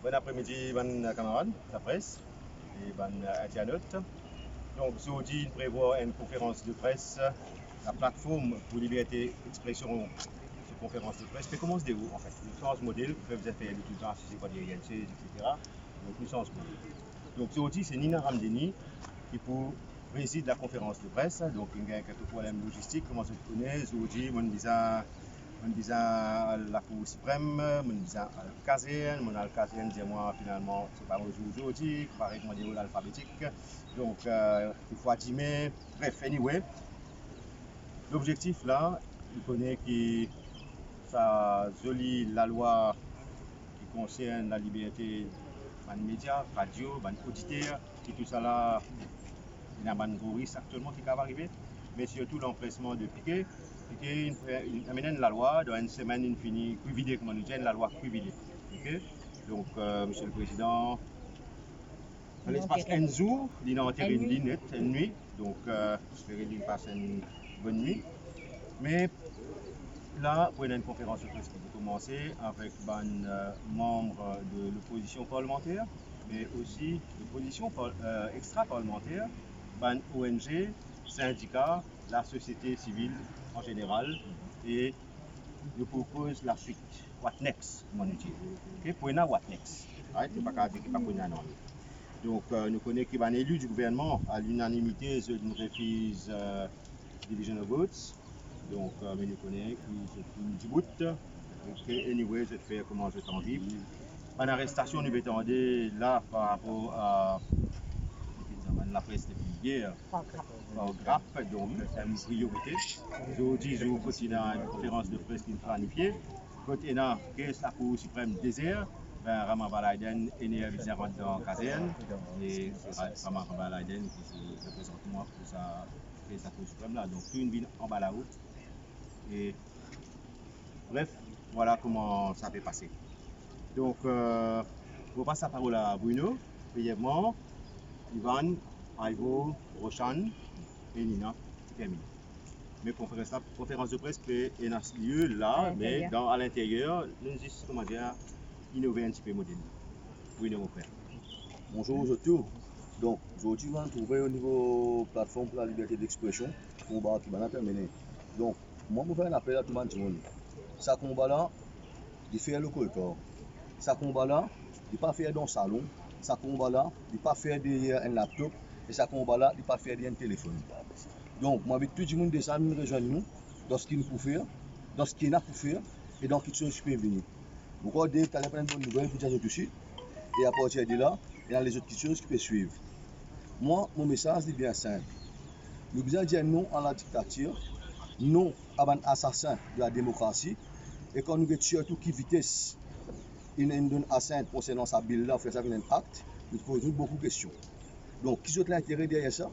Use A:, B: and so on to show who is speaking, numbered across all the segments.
A: Bon après-midi, mes camarades, la presse et mes internautes. Donc, aujourd'hui, nous prévoit une conférence de presse. La plateforme pour liberté d'expression, cette conférence de presse, mais comment se déroule en fait? Nous sommes modèle, vous avez fait tout le temps, si c'est pas des réalités, etc. Donc, nous sommes modèle. Donc, aujourd'hui, c'est Nina Ramdeni qui pour préside la conférence de presse. Donc, il y a quelques problèmes logistiques, comment se connaît. Aujourd'hui, on dit à la Cour suprême, on dit à la caserne, mon caserne dit moi finalement c'est pas aujourd'hui, pareil comment dire l'alphabétique. Donc il faut admettre, bref, anyway. L'objectif là, il connaît que ça jolie la loi qui concerne la liberté des médias, radio, des auditeurs, et tout ça là, il y a un risque actuellement qui va arriver, mais surtout l'empressement de Piquet. Piquet amène la loi, dans une semaine, il finit privilège, comme on dit, la loi privilège. Okay? Donc, Monsieur le Président, dans l'espace un jour, il a enterré une ligne, une nuit, donc j'espère qu'il passe une bonne nuit. Mais là, pour une conférence de presse qui peut commencer avec les membres de l'opposition parlementaire, mais aussi l'opposition extra-parlementaire, les ONG, syndicats, la société civile en général, et nous propose la suite. What next, comme on dit. Okay? Pour nous, what next? Right? C'est pas qu'à dire qu'il n'y a pas de non. Donc, nous connaissons qu'il y a un élu du gouvernement à l'unanimité, nous refuse division of votes. Donc, mais nous connaissons qu'il du bout. Ok, anyway, je fais comment je t'en dis. Une arrestation, nous attendons là par rapport à la presse depuis hier, au GRAP, donc c'est une priorité. Aujourd'hui, je continue une conférence de presse qui est planifiée. Côté là, qu'est-ce que la Cour suprême désire? Raman Valaiden est né à rentrer dans la caserne et c'est Raman Valaiden qui se représente moi pour sa Cour suprême là. Donc, tout une ville en bas là-haut. Et bref, voilà comment ça peut passer. Donc, je passe la parole à Bruno, brièvement, Ivan, Ivo, Roshan et Nina qui terminent. Mais conférence de presse peut avoir lieu là, mais à l'intérieur, nous juste comment dire, innover un petit peu modèle. Bruno, mon frère.
B: Bonjour à tous. Donc, aujourd'hui, on va trouver au niveau plateforme pour la liberté d'expression, combat qui va terminer. Donc, moi, je vais faire un appel à tout le monde. Ce combat-là, il fait le collector. Ce combat-là, il ne pas faire dans le salon. Ce combat-là, il ne pas faire derrière un laptop. Et ce combat-là, il ne pas faire derrière un téléphone. Donc, moi, avec tout le monde descend, nous rejoignons dans ce qu'il nous faut faire, dans ce qu'il n'a pas faire et dans quelque chose qui peut venir. Vous regardez, tu as une bonne nouvelle pour dire tout de suite. Et à partir de là, il y a les autres choses qui peuvent suivre. Moi, mon message est bien simple. Nous devons dire non à la dictature, non à un assassin de la démocratie, et quand nous avons surtout qui vitesse il nous donne assassin concernant sa bill-là, faire ça avec un acte, nous posons beaucoup de questions. Donc, qui est l'intérêt derrière ça,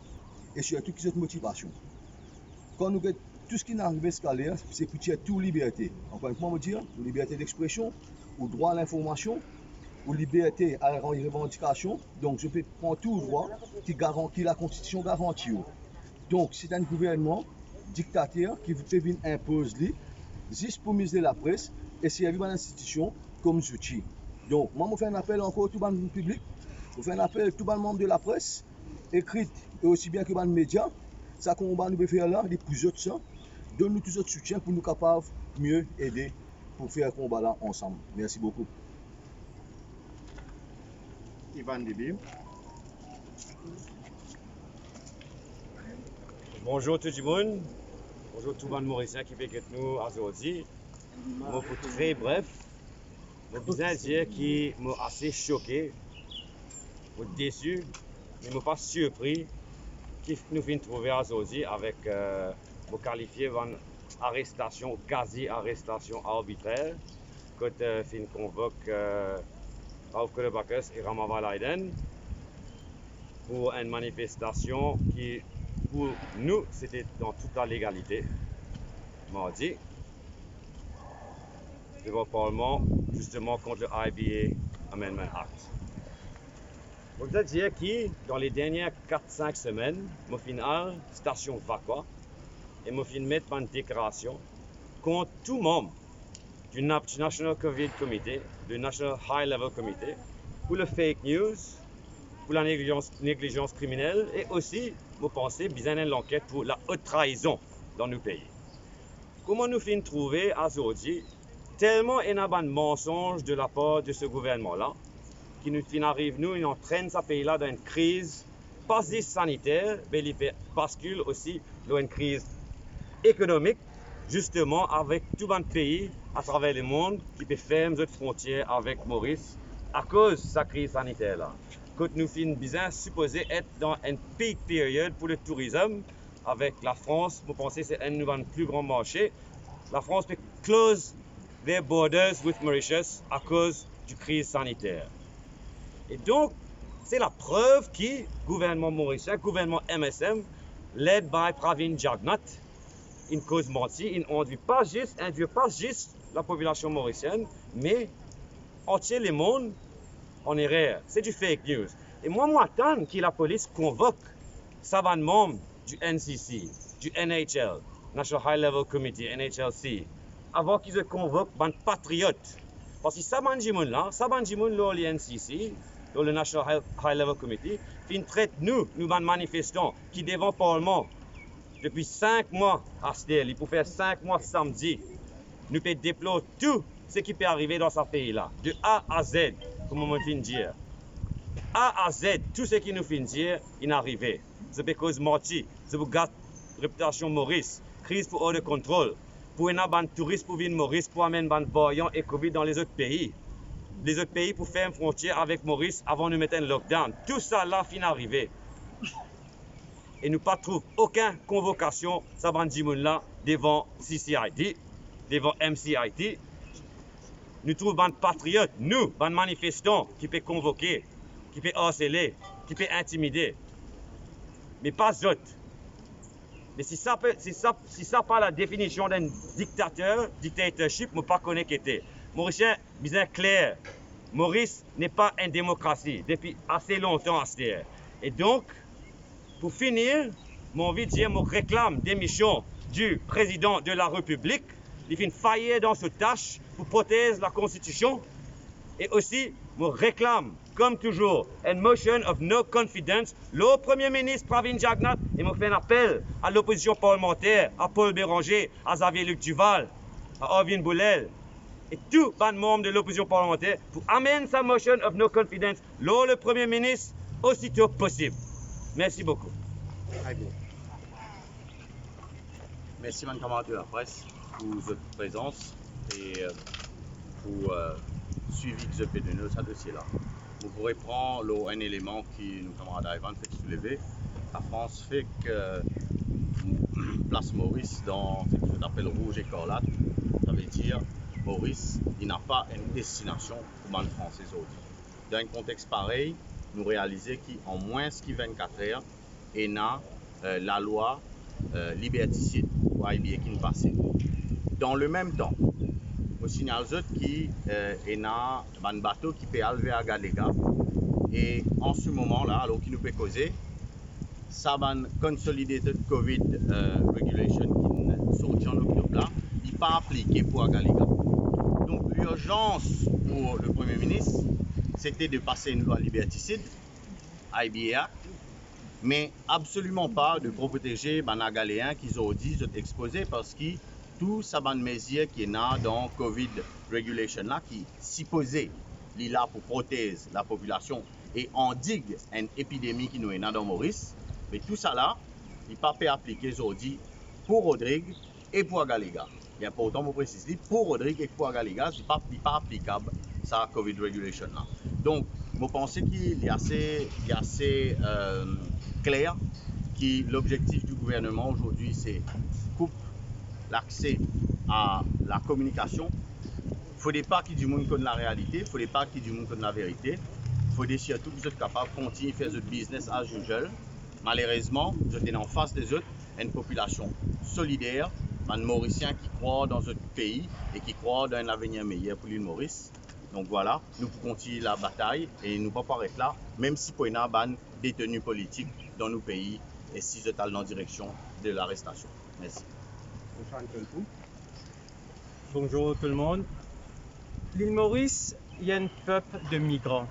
B: et surtout qui est la motivation. Quand nous avons tout ce qui est arrivé scalaire, c'est pour tirer toute liberté. Encore une fois, on dire, liberté d'expression, ou droit à l'information, ou liberté à la revendication. Donc, je peux prendre tout droit qui la Constitution garantit. Donc, c'est un gouvernement dictateur qui peut venir imposer juste pour miser la presse et servir l'institution comme outil. Donc, moi, je fais un appel encore à tout le public, je fais un appel à tout le monde de la presse, écrite et aussi bien que les médias. Ça qu'on va nous faire là, les plus autres ça, donne-nous tout notre soutien pour nous capables mieux aider pour faire le combat là ensemble. Merci beaucoup.
A: Ivan Debim.
C: Bonjour tout le monde. Bonjour tout le monde mauricien qui fait que nous aujourd'hui. Moi, pour très bref, je veux dire qui m'a assez choqué, déçu, mais je pas surpris qui nous vient trouver aujourd'hui avec me qualifier d'une arrestation, quasi-arrestation arbitraire, quand fin convoque Raouf Kolebakers et Raman Valaiden pour une manifestation qui, pour nous, c'était dans toute la légalité, mardi, devant le Parlement, justement contre le IBA Amendment Act. Je veux dire que dans les dernières 4-5 semaines, je suis à station Vakwa et je suis mettre une déclaration contre tout membre du National COVID Committee, du National High Level Committee, pour le fake news, pour la négligence criminelle et aussi, vous pensez, bien l'enquête pour la haute trahison dans nos pays. Comment nous finissons trouver aujourd'hui tellement il y a de mensonges de la part de ce gouvernement-là qui nous arrive, nous entraîne ce pays-là dans une crise, pas juste sanitaire, mais il bascule aussi dans une crise économique, justement avec tout un pays à travers le monde qui peut fermer notre frontière avec Maurice à cause de sa crise sanitaire-là. Quand nous finissons bien supposé être dans une peak période pour le tourisme avec la France, vous pensez que c'est un de nos plus grands marchés. La France peut close their borders with Mauritius à cause de la crise sanitaire. Et donc, c'est la preuve que le gouvernement mauricien, le gouvernement MSM, led by Pravin Jagnnath, une cause mentie, il n'induit pas juste la population mauricienne, mais entier le monde en erreur. C'est du fake news. Et moi, j'attends que la police convoque savants membres du NCC, du NHL, National High Level Committee, NHLC, avant qu'ils se convoquent des patriotes. Parce que savants là, le NCC, le National High Level Committee, ils traitent nous manifestants qui devant le Parlement depuis 5 mois à Stel, il peut faire 5 mois samedi. Nous pouvons déplorer tout ce qui peut arriver dans ce pays-là, de A à Z, comme on vient de dire. A à Z, tout ce qui nous vient de dire, il est arrivé. C'est parce que menti, c'est pour garder la réputation Maurice, crise pour hors de contrôle, pour un touristes pour venir Maurice, pour amener des variants et Covid dans les autres pays. Les autres pays pour faire une frontière avec Maurice avant de mettre un lockdown. Tout ça là, fin arrivé. Et nous ne trouvons aucune convocation, ça va là devant CCIT, devant MCIT. Nous trouvons des patriotes, nous, des manifestants qui peuvent convoquer, qui peuvent harceler, qui peuvent intimider. Mais pas d'autres. Mais si ça pas la définition d'un dictatorship, je ne pas connaître qui était. Mauricien, bien clair, Maurice n'est pas une démocratie depuis assez longtemps à cette terre. Et donc, pour finir, j'ai envie de dire, je réclame démission du président de la République. Il fait une faillite dans cette tâche pour protéger la Constitution. Et aussi, je réclame, comme toujours, une motion of no confidence. Le Premier ministre Pravin Jagnnath, et je fais un appel à l'opposition parlementaire, à Paul Béranger, à Xavier-Luc Duval, à Arvin Boulel, et tous les membres de l'opposition parlementaire pour amener sa motion of no confidence le Premier ministre aussitôt possible. Merci beaucoup.
D: Merci, madame camarade de la presse, pour votre présence et pour suivi de ce PDNE, ce dossier-là. Vous pourrez prendre un élément qui nous camarades Ivan fait soulever. La France fait que place Maurice dans ce qu'on appelle rouge écarlate. Ça veut dire Maurice, il n'a pas une destination pour les Français aujourd'hui. Dans un contexte pareil, nous réalisons qu'en moins de 24 heures, il y a la loi liberticide pour IBA qui nous passe. Dans le même temps, on signale qu'il y a un bateau qui peut arriver à Galega. Et en ce moment-là, alors qu'il nous peut causer, ça va consolidated COVID regulation qui sortit en octobre là, il n'est pas appliqué pour Galega. Donc l'urgence pour le Premier ministre, c'était de passer une loi liberticide, IBA, mais absolument pas de protéger les Galéens qui ont dit sont exposés parce que tout ça va mesure qui est dans COVID regulation là qui supposé est là pour protéger la population et endigue une épidémie qui nous est dans Maurice. Mais tout ça là, il n'est pas appliqué aujourd'hui pour Rodrigue et pour Galega. Et important pour préciser, pour Rodrigue et pour Galega, ce n'est pas applicable ça COVID regulation là. Donc, je pense qu'il est assez clair que l'objectif du gouvernement aujourd'hui, c'est couper l'accès à la communication. Il ne faudrait pas qu'il y ait du monde connaisse la réalité, il ne faudrait pas qu'il y ait du monde connaisse la vérité. Il faudrait surtout que vous êtes capable de continuer à faire votre business as usual. Malheureusement, vous êtes en face des autres, une population solidaire, un Mauricien qui croit dans notre pays et qui croit dans un avenir meilleur pour l'île Maurice. Donc voilà, nous pouvons continuer la bataille et nous ne pouvons pas arrêter là, même si pour une ban détenus politiques dans nos pays et si vous êtes dans la direction de l'arrestation. Merci.
E: Bonjour tout le monde. L'île Maurice, il y a un peuple de migrants.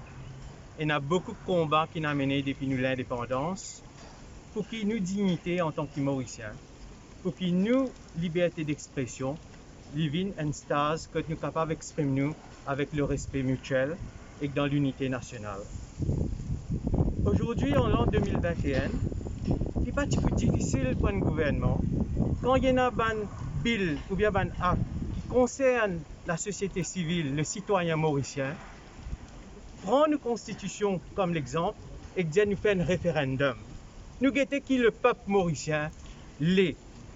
E: il y a beaucoup de combats qui nous menés depuis nous l'indépendance, pour qu'il nous dignité en tant que Mauriciens, pour qu'il nous liberté d'expression, living and stars que nous sommes capables d'exprimer nous avec le respect mutuel et dans l'unité nationale. Aujourd'hui, en l'an 2021, il n'est pas difficile pour un gouvernement quand il y a un bill ou bien un acte qui concerne la société civile, le citoyen mauricien, prendre nos constitutions comme l'exemple et dire nous faire un référendum. Nous guettons qui le peuple mauricien l'est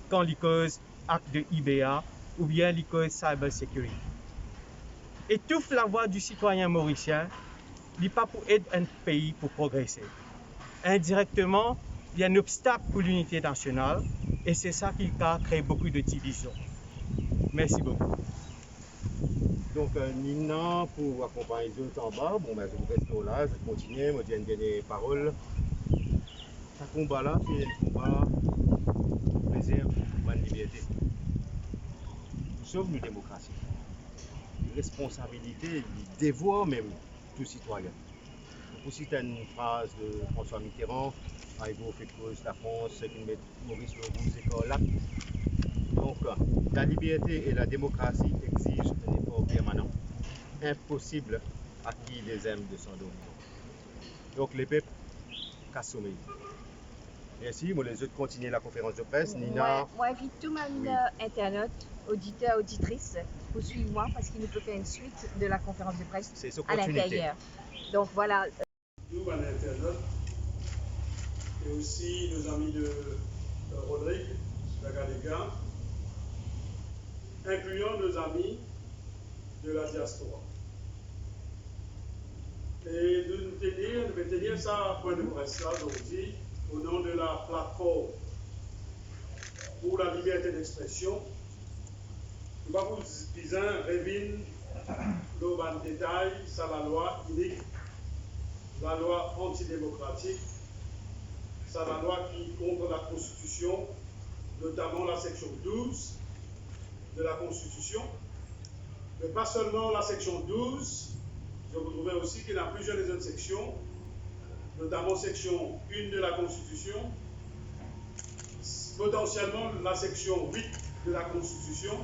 E: quand il cause acte de IBA ou bien il cause cyber security. Étouffe la voix du citoyen mauricien, il n'est pas pour aider un pays pour progresser. Indirectement, il y a un obstacle pour l'unité nationale et c'est ça qui a créé beaucoup de divisions. Merci beaucoup.
A: Donc, Nina, pour accompagner les autres en bas, bon, ben, je vous reste là, je vais continuer, je vais donner des paroles. Ce combat-là, c'est un combat pour plaisir, pour la liberté. Nous sommes une démocratie. Une responsabilité, un devoir même, tout citoyen. Pour citer une phrase de François Mitterrand, Aïgo fait cause la France, c'est une met Maurice le rouge école là. Donc, la liberté et la démocratie exigent un effort permanent. Impossible à qui les aime de s'en donner. Donc, les peuples cassent sommeil. Merci, moi les autres continuer la conférence de presse. Nina.
F: Moi, invite tout le monde internaute, auditeur, auditrice, pour suivre moi parce qu'il nous peut faire une suite de la conférence de presse à l'intérieur. Donc voilà.
G: Nous, à l'internaute, et aussi nos amis de Rodrigue, Dagalega, incluant nos amis de la diaspora. Et de nous tenir ça à point de presse là aujourd'hui, au nom de la plateforme pour la liberté d'expression. Nous allons vous dire, Révin, le détail, ça la loi unique, la loi antidémocratique, ça la loi qui contre la Constitution, notamment la section 12 de la Constitution, mais pas seulement la section 12, je vous trouverai aussi qu'il y a plusieurs des autres sections, notamment section 1 de la Constitution, potentiellement la section 8 de la Constitution,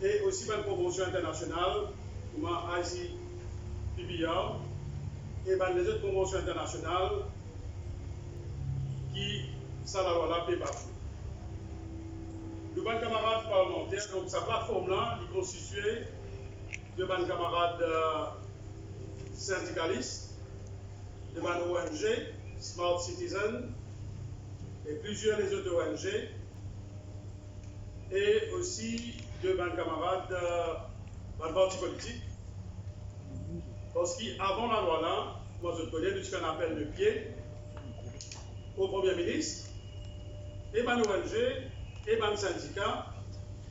G: et aussi une convention internationale, comme ICPBR, et les autres conventions internationales qui, ça la loi-là, paie partout. Le ban camarade parlementaire, donc sa plateforme-là, est constituée de ban camarades syndicalistes, de ban ONG, Smart Citizen, et plusieurs des autres ONG, et aussi de ban camarades ban parti politique. Parce qu'avant la loi-là, moi je connais, nous faisons un appel de pied au Premier ministre, et ban ONG, et ban syndicat.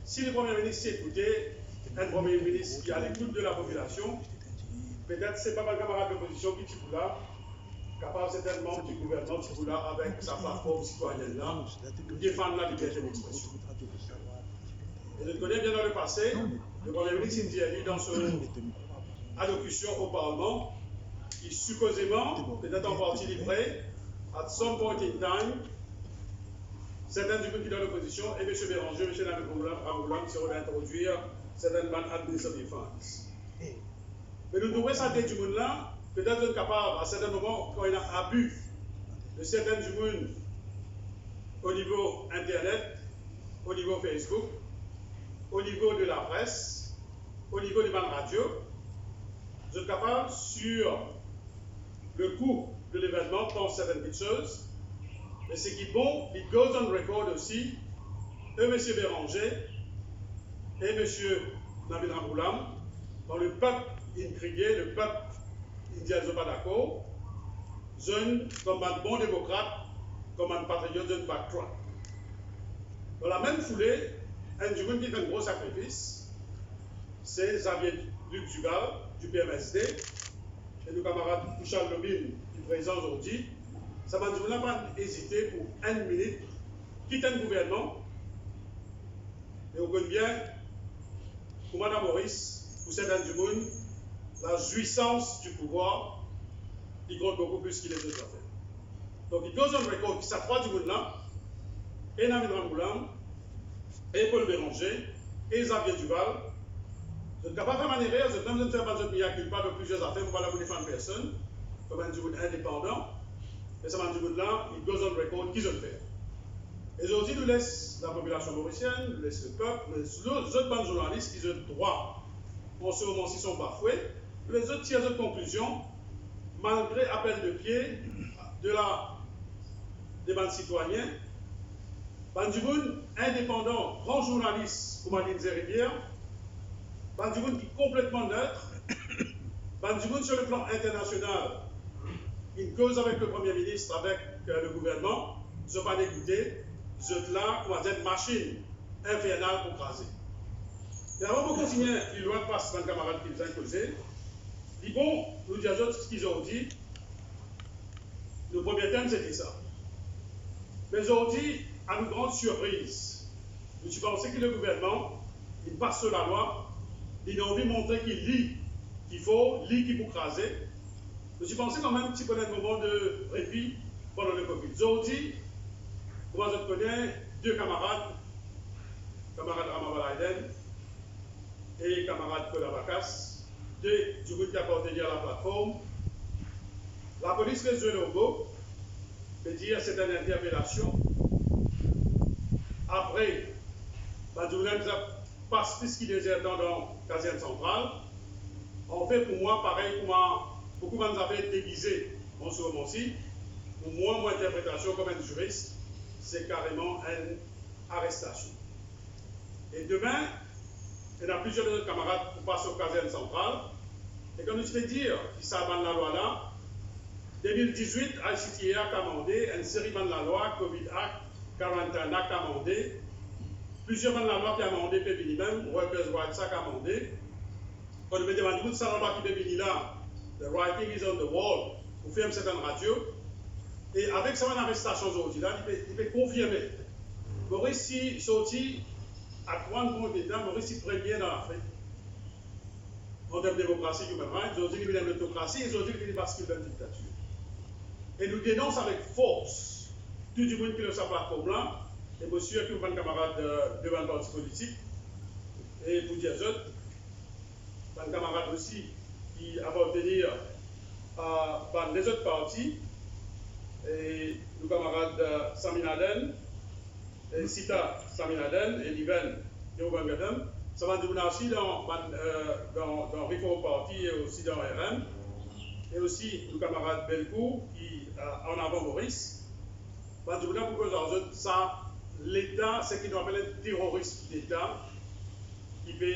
G: Si le Premier ministre s'écoutait, un Premier ministre qui est à l'écoute de la population, peut-être ce n'est pas un camarade d'opposition qui est là, capable certainement du gouvernement qui est là avec sa plateforme citoyenne là, pour défendre la liberté d'expression. Et je connais bien dans le passé, le Premier ministre Indiani, dans son allocution au Parlement, qui supposément, peut-être en partie livré, at some point in time, certains du groupe qui sont dans l'opposition, et M. Béranger, M. Nabil Ramoulam, seront d'introduire certaines bandes administrative funds. Mais nous devons sentir du monde là, peut-être être capable, à certains moments, quand il y a abus de certains du monde au niveau Internet, au niveau Facebook, au niveau de la presse, au niveau des bandes radio, vous êtes capable, sur le cours de l'événement, pense certaines petites choses, mais ce qui est bon, it goes on record aussi, et M. Béranger et M. Nabil Ramoulam, dans le peuple intrigué, le peuple indien n'est pas d'accord, jeunes comme un bon démocrate, comme un patriote, jeune backtrack. Dans la même foulée, un du monde qui fait un gros sacrifice, c'est Xavier Luc Dugal du PMSD et nos camarades Charles Lobin qui est présent aujourd'hui. Ça m'a dit, on n'a pas hésité pour une minute, quitter un gouvernement, et on connaît bien, pour Mme Maurice, pour certains du monde, la jouissance du pouvoir qui compte beaucoup plus qu'il est autres affaires. Donc, il goes on record qui s'accroît du monde là, et Namid Ramboulam, et Paul Béranger, et Xavier Duval. Je ne peux pas faire manière, je ne peux pas faire qu'il parle de plusieurs affaires, vous ne pouvez pas défendre personne, comme un monde indépendant, et ce monde là, il goes on record qui je le fais. Et aujourd'hui, nous laisse la population mauricienne, nous laisse le peuple, nous laisse les autres bandes journalistes qui ont le droit, en ce moment-ci, sont bafoués, les autres tirent de conclusions, malgré appel de pied des bandes citoyens, Bandjiboun, indépendant, grand journaliste, comme Aline Zerivière, Bandjiboun qui est complètement neutre, Bandjiboun sur le plan international, une cause avec le Premier ministre, avec le gouvernement, je ne vais pas l'écouter, je suis là, on va dire, machine infernale pour craser. Et avant de continuer, il loin passe dans camarade qui nous a causé, ils vont nous dire ce qu'ils ont dit. Le premier thème, c'était ça. Mais aujourd'hui, à une grande surprise, je pensais que le gouvernement, il passe sur la loi, il a envie de montrer qu'il lit, qu'il faut, lit qu'il faut craser. Je pensais quand même qu'il y a un moment de répit pendant le Covid. Aujourd'hui, moi je connais deux camarades, camarade Ramabal Aiden et camarade Kodabakas, deux du groupe qui appartenaient à la plateforme. La police fait jouer le robot, veut dire c'est une interpellation. Après, Badjoulem passe plus qu'il désire dans la caserne centrale. En fait, pour moi, pareil, pour moi, beaucoup de gens avaient déguisé en ce moment-ci. Pour moi, mon interprétation comme un juriste, c'est carrément une arrestation. Et demain, il y a plusieurs autres camarades qui passent aux casernes centrales. Et comme je vais dire, qui savent la loi là, 2018, ICTA a commandé une série de la loi, Covid Act, 41 Act a commandé, plusieurs de la loi qui a commandé, Pébini même, Workers' Rights a commandé. Quand on me demande toute ça, la loi qui Pébini là, the writing is on the wall, pour faire une certaine radio. Et avec cette arrestation aujourd'hui là, il peut confirmer. Maurice si sorti à 30 points d'État, Maurice si premier dans l'Afrique. En termes de démocratie, human rights, aujourd'hui il y a une autocratie, et aujourd'hui il y a parce qu'il y a une dictature. Et nous dénonçons avec force tout du monde qui ne s'appelle pas blanc, et monsieur qui est un camarade devant le parti politique, et pour dire autres, un camarade aussi qui appartenir à les autres partis, et le camarade Samin Aden, et Sita Samin Aden, et Liven Yoban Gadam, ça va devenir aussi dans Reform Party et aussi dans RM, et aussi le camarade Belcourt qui en avant Maurice. Va devenir pour que ça, l'État, c'est ce qu'on appelle un terroriste d'État qui peut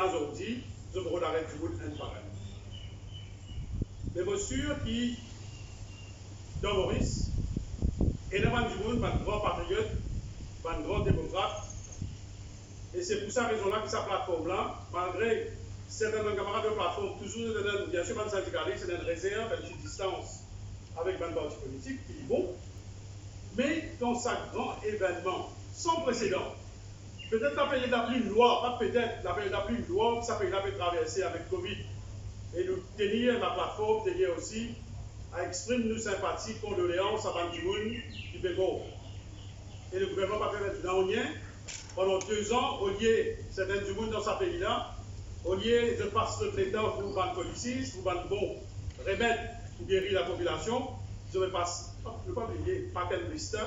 G: aujourd'hui, je me arrête du bout un pareil. Mais monsieur qui, dans Maurice, est devant du monde, un grand patriote, un grand démocrate. Et c'est pour cette raison-là que sa plateforme-là, malgré certains camarades de plateforme, toujours, bien sûr, un syndicaliste, c'est une réserve, une distance avec un parti politique, qui est bon. Mais dans ce grand événement, sans précédent, peut-être la période la plus loi, pas peut-être la période la plus loi, ça peut traverser avec Covid. Et nous tenir la plateforme, tenir aussi à exprimer nos sympathies, condoléances à Bandimoun qui fait bon. Et le gouvernement va faire maintenant rien. Pendant 2 ans, au lieu certains du monde dans ce pays-là, au lieu de passer le traitement pour ban policiers, pour ban bon remède pour guérir la population, je vais passer, je ne vais pas oublier, paquet de blister,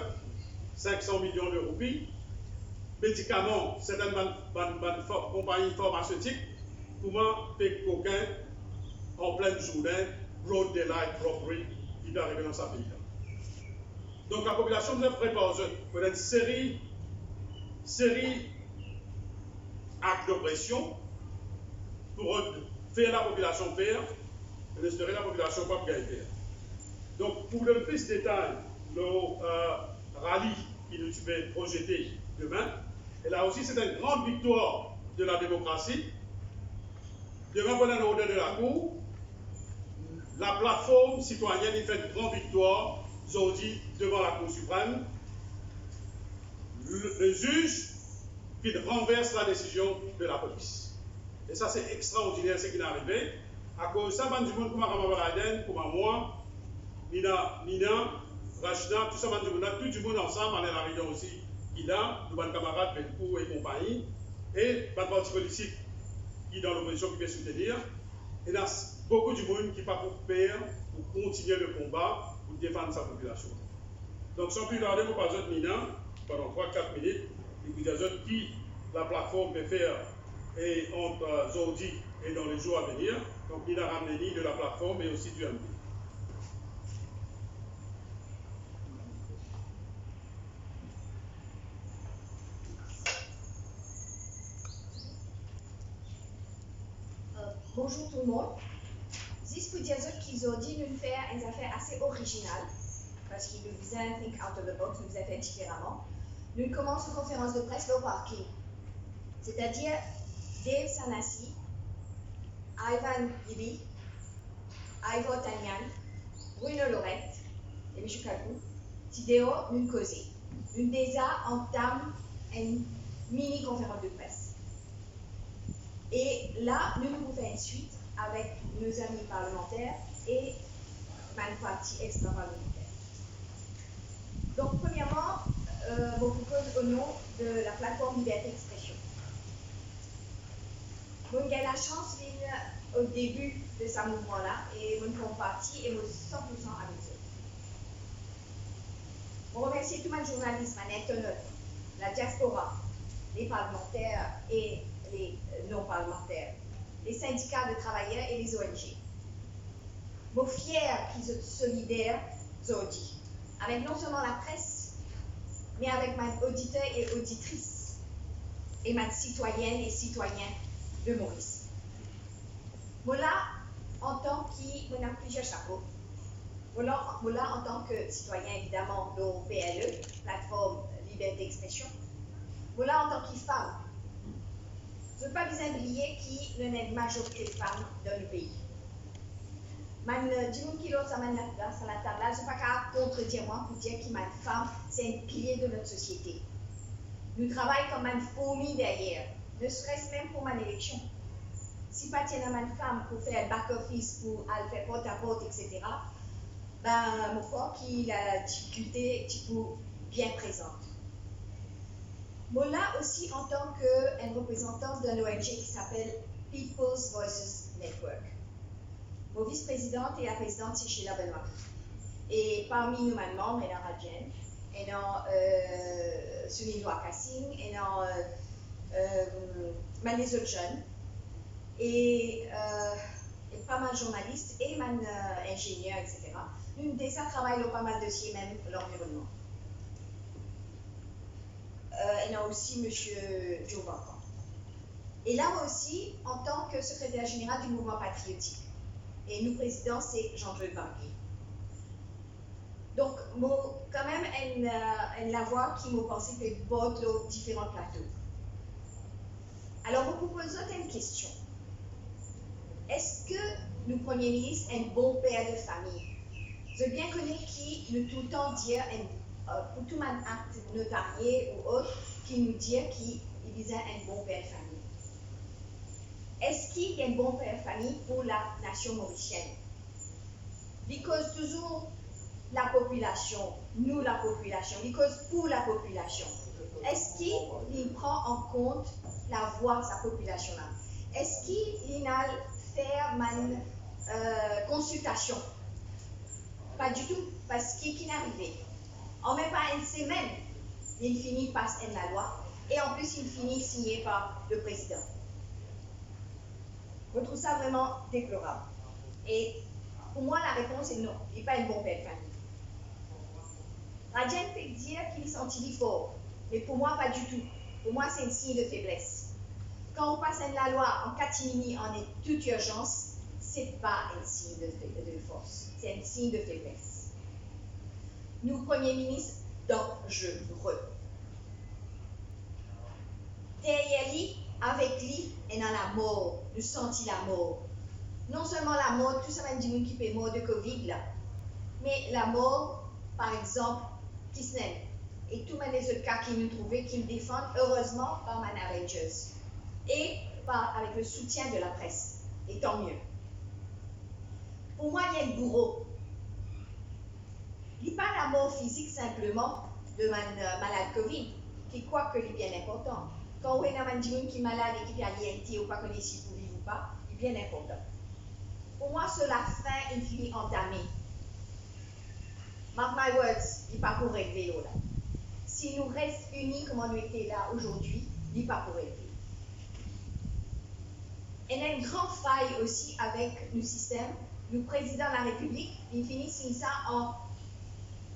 G: 500 millions de roupies, médicaments, certaines compagnies pharmaceutiques, comment payer coquin en pleine journée, broad daylight robbery, qui doit arriver dans ce pays-là. Donc la population doit préparer pour une série d'actes d'oppression pour faire la population faire et espérer la population pas gagner. Donc pour le plus de détails, le rallye qui nous est projeté demain, et là aussi c'est une grande victoire de la démocratie. Demain, pendant l'ordre de la Cour, la plateforme citoyenne fait une grande victoire aujourd'hui devant la Cour suprême. Le juge qui renverse la décision de la police. Et ça, c'est extraordinaire ce qui est arrivé. À cause de ça, du monde comme Raden, comme moi, Nina, Rachida, tout ça, tout le monde ensemble, on est la réunion aussi, qui là, nos camarades, Benkou et compagnie, et le parti politique qui est dans l'opposition qui peut soutenir. Et il y a beaucoup de monde qui n'est pas pour faire, pour continuer le combat, pour défendre sa population. Donc, sans plus tarder, vous parlez de Nina, pendant 3-4 minutes, et vous dites qui la plateforme peut faire et entre aujourd'hui et dans les jours à venir. Donc, Nina Ramneni de la plateforme et aussi du MD.
H: Bonjour tout le monde. Dis pour dire qu'ils ont dit nous faire une affaire assez originale parce qu'ils nous faisaient think out of the box, nous faisaient faire différemment. Nous commençons une conférence de presse au parking. C'est-à-dire Dave Sanassi, Ivan Gibi, Ivo Tanyan, Bruno Lorette et M. Kabou, Tideo nous causer. Nous déjà entame une mini conférence de presse. Et là, nous nous faisons une suite avec nos amis parlementaires et ma partie extra-parlementaire. Donc, premièrement, je vous propose au nom de la plateforme Liberté d'Expression. J'ai eu la chance au début de ce mouvement-là et je fais partie et je suis 100% avec eux. Je remercie tous les journalistes, les internautes, la diaspora, les parlementaires et les non-parlementaires, les syndicats de travailleurs et les ONG. Je suis fier qu'ils soient solidaires aujourd'hui, avec non seulement la presse, mais avec mes auditeurs et auditrices, et mes citoyennes et citoyens de Maurice. Moi là, en tant que, on a plusieurs chapeaux. Moi là, en tant que citoyen, évidemment, de PLE, plateforme Liberté d'Expression. Moi là, en tant que femme. Je ne veux pas vous oublier qu'il y a une majorité de femmes dans le pays. Dis-moi qui l'autre, ça m'a la table là, je ne suis pas capable de contredire moi pour dire que ma femme, c'est un pilier de notre société. Nous travaillons comme une fourmi derrière, ne serait-ce même pour ma élection. Si pas tiens à ma femme pour faire back-office, pour faire porte-à-porte, etc., ben, je crois qu'il a la difficulté bien présente. Moi là aussi en tant qu'une représentante d'un ONG qui s'appelle People's Voices Network. Mon vice-présidente et la présidente c'est Sheila Benoît. Et parmi nous membres, il y a Rajen, il y a Sunil Wakassing, il y a les autres jeunes, et pas mal de journalistes et ingénieurs, etc. Nous déjà travaillons pas mal de dossiers, même l'environnement. Il y a aussi M. Joe Vacan. Et là aussi, en tant que secrétaire général du mouvement patriotique. Et nous, président, c'est Jean-Claude Barbier. Donc, quand même, la voix qui m'a pensé fait bord de différents plateaux. Alors, je vous propose une question. Est-ce que le Premier ministre est un bon père de famille? Je veux bien connaître qui le tout le temps dire pour tout un acte notarié ou autre, qui nous dit qu'il visait un bon père de famille. Est-ce qu'il y a un bon père de famille pour la nation mauricienne? Because toujours la population, nous la population, because pour la population. Est-ce qu'il prend en compte la voix de sa population-là? Est-ce qu'il a fait une consultation? Pas du tout, parce qu'il est arrivé. En même pas une semaine, il finit par la loi et en plus il finit signé par le président. Je trouve ça vraiment déplorable. Et pour moi, la réponse est non, il n'est pas un bon père de famille. Rajen peut dire qu'il est senti fort, mais pour moi, pas du tout. Pour moi, c'est un signe de faiblesse. Quand on passe la loi en catimini, en toute urgence, ce n'est pas un signe de force, c'est un signe de faiblesse. Nous, Premier ministre, dangereux. Derrière lui, avec lui, et dans la mort, nous sentons la mort. Non seulement la mort, tout ça même du monde qui peut mort de Covid, là, mais la mort, par exemple, Kisnen, et tous les autres cas qui nous trouvaient, qui nous défendent, heureusement, par Mana Rangers, et avec le soutien de la presse, et tant mieux. Pour moi, il y a le bourreau. Il n'est pas la mort physique simplement de malade Covid, qui quoi que est bien important. Quand on a un qui est malade et qui a l'INT ou pas qu'on est ici pour vivre ou pas, il est bien important. Pour moi, c'est la fin il finit entamée. Mark my words, il n'est pas pour régler là. Si nous restons unis comme on était là aujourd'hui, il n'est pas pour régler. Il y a une grande faille aussi avec le système. Le président de la République, il finit ça en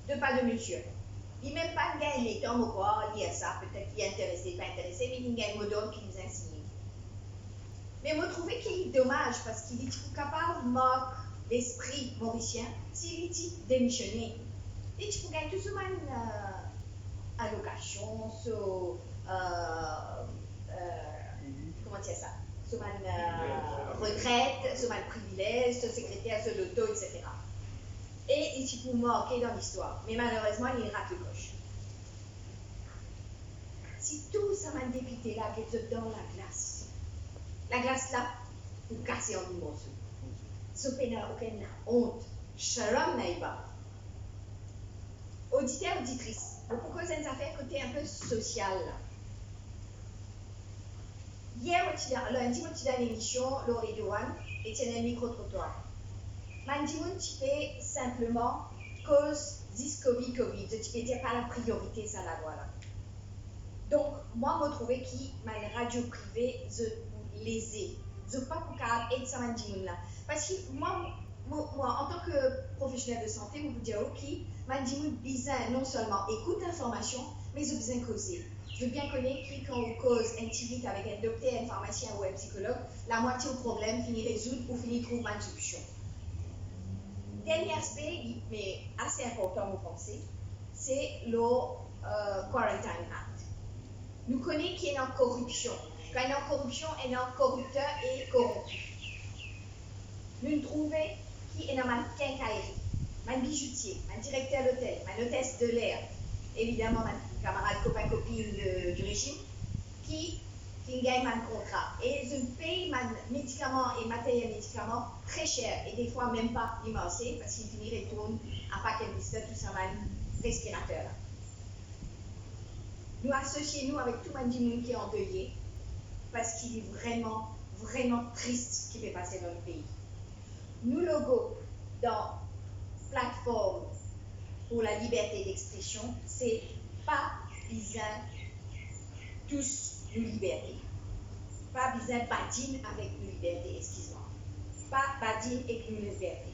H: deux pas de mesure. Il n'a même pas gagné les temps, quoi, lire ça, peut-être qu'il est intéressé, pas intéressé, mais il gagne un mot d'ordre qui nous insigne. Mais je trouve qu'il est dommage parce qu'il est capable de marquer l'esprit mauricien s'il est démissionné. Et tu peux gagner tout ce allocation, comment dire ça? Sur ma retraite, sur ma privilège, sur secrétaire, sur l'auto, etc. Et il peut marquer dans l'histoire. Mais malheureusement, il rate le coche. Si tout ça m'a dépité là, qui est dans la glace là, vous cassez en une morceau. Ce n'est aucune honte. Shalom naïba. Auditeurs, auditrices, pourquoi ça nous a fait côté un peu social là? Hier, lundi, on a une émission, Laurie Douane, et c'est un micro-trottoir. Je vais simplement cause this Covid, je vais dire pas la priorité, ça la voilà. Donc, moi, je trouve que ma radio privée, je lésée. Je ne peux pas aider ça là. Parce que moi, en tant que professionnel de santé, je vous dire que je besoin non seulement écoute l'information, mais je besoin causer. Je veux bien connaître qui, quand on cause un petit avec un docteur, un pharmacien ou un psychologue, la moitié du problème finit résoudre ou finit trouver une solution. Dernier aspect, mais assez important, vous pensez, c'est le Quarantine Act. Nous connaissons qu'il y a une corruption. Quand il y a une corruption, il y a un corrupteur et corrompu. Nous trouvons qu'il y a un quincaillerie, un bijoutier, un directeur d'hôtel, une hôtesse de l'air, évidemment, un camarade copain-copine du régime, qui gagne un contrat. Et je paye mes médicaments et matériel médicaments très cher, et des fois même pas immense, parce qu'il finit retourne à paquet de blister, tout ça, un respirateur. Nous associons avec tout le monde qui est endeuillé, parce qu'il est vraiment, vraiment triste ce qui fait passer dans le pays. Nous, logo, dans plateforme pour la liberté d'expression, c'est pas besoin tous nos libertés. Pas besoin badine avec nos libertés, excuse-moi. Pas badine avec nos libertés.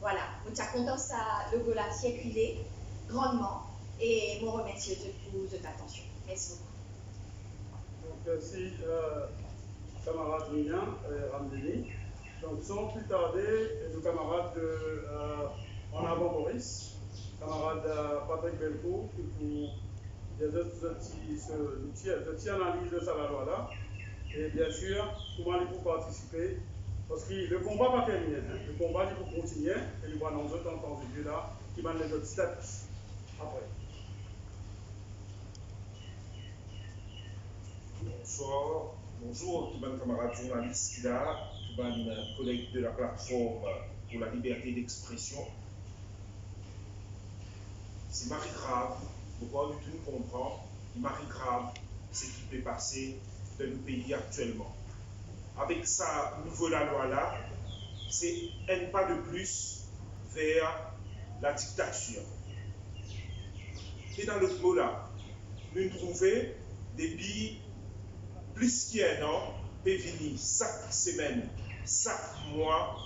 H: Voilà, nous sommes contents ça logo là circuler grandement et je vous remercie pour votre attention. Merci beaucoup.
G: Donc merci camarade Julien et Ramdini. Donc sans plus tarder, nos camarades en avant Maurice, camarade Patrick Belcourt, qui pour des petits analyses de ça la loi là. Et bien sûr, comment il faut participer. Parce que le combat va pas terminer. Le combat il faut continuer. Et nous voyons d'autres entendus là qui vont les autres steps après.
I: Bonsoir, bonjour tout le monde camarades journalistes qui là, tout le monde collègues de la plateforme pour la liberté d'expression. C'est Marie grave, pourquoi du tout nous comprend, Marie grave, ce qui peut passer dans le pays actuellement. Avec sa nouvelle loi là, c'est un pas de plus vers la dictature. Et dans le mot là, nous trouvons depuis plus qu'un an, peut venir chaque semaine, chaque mois,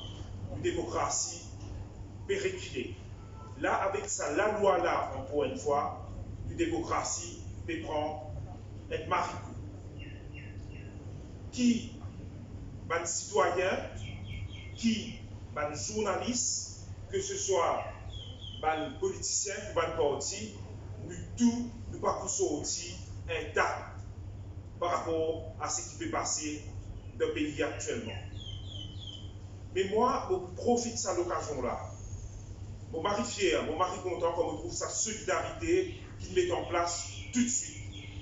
I: une démocratie peut reculer. Là, avec ça, la loi là, encore une fois, une démocratie peut prendre un maricou. Qui, les citoyens, qui, les journalistes, que ce soit les politiciens ou les partis, nous tous, nous pas sortir intacts par rapport à ce qui peut passer dans le pays actuellement. Mais moi, je profite de cette occasion-là. Mon mari fier, mon mari content quand je trouve sa solidarité qu'il met en place tout de suite.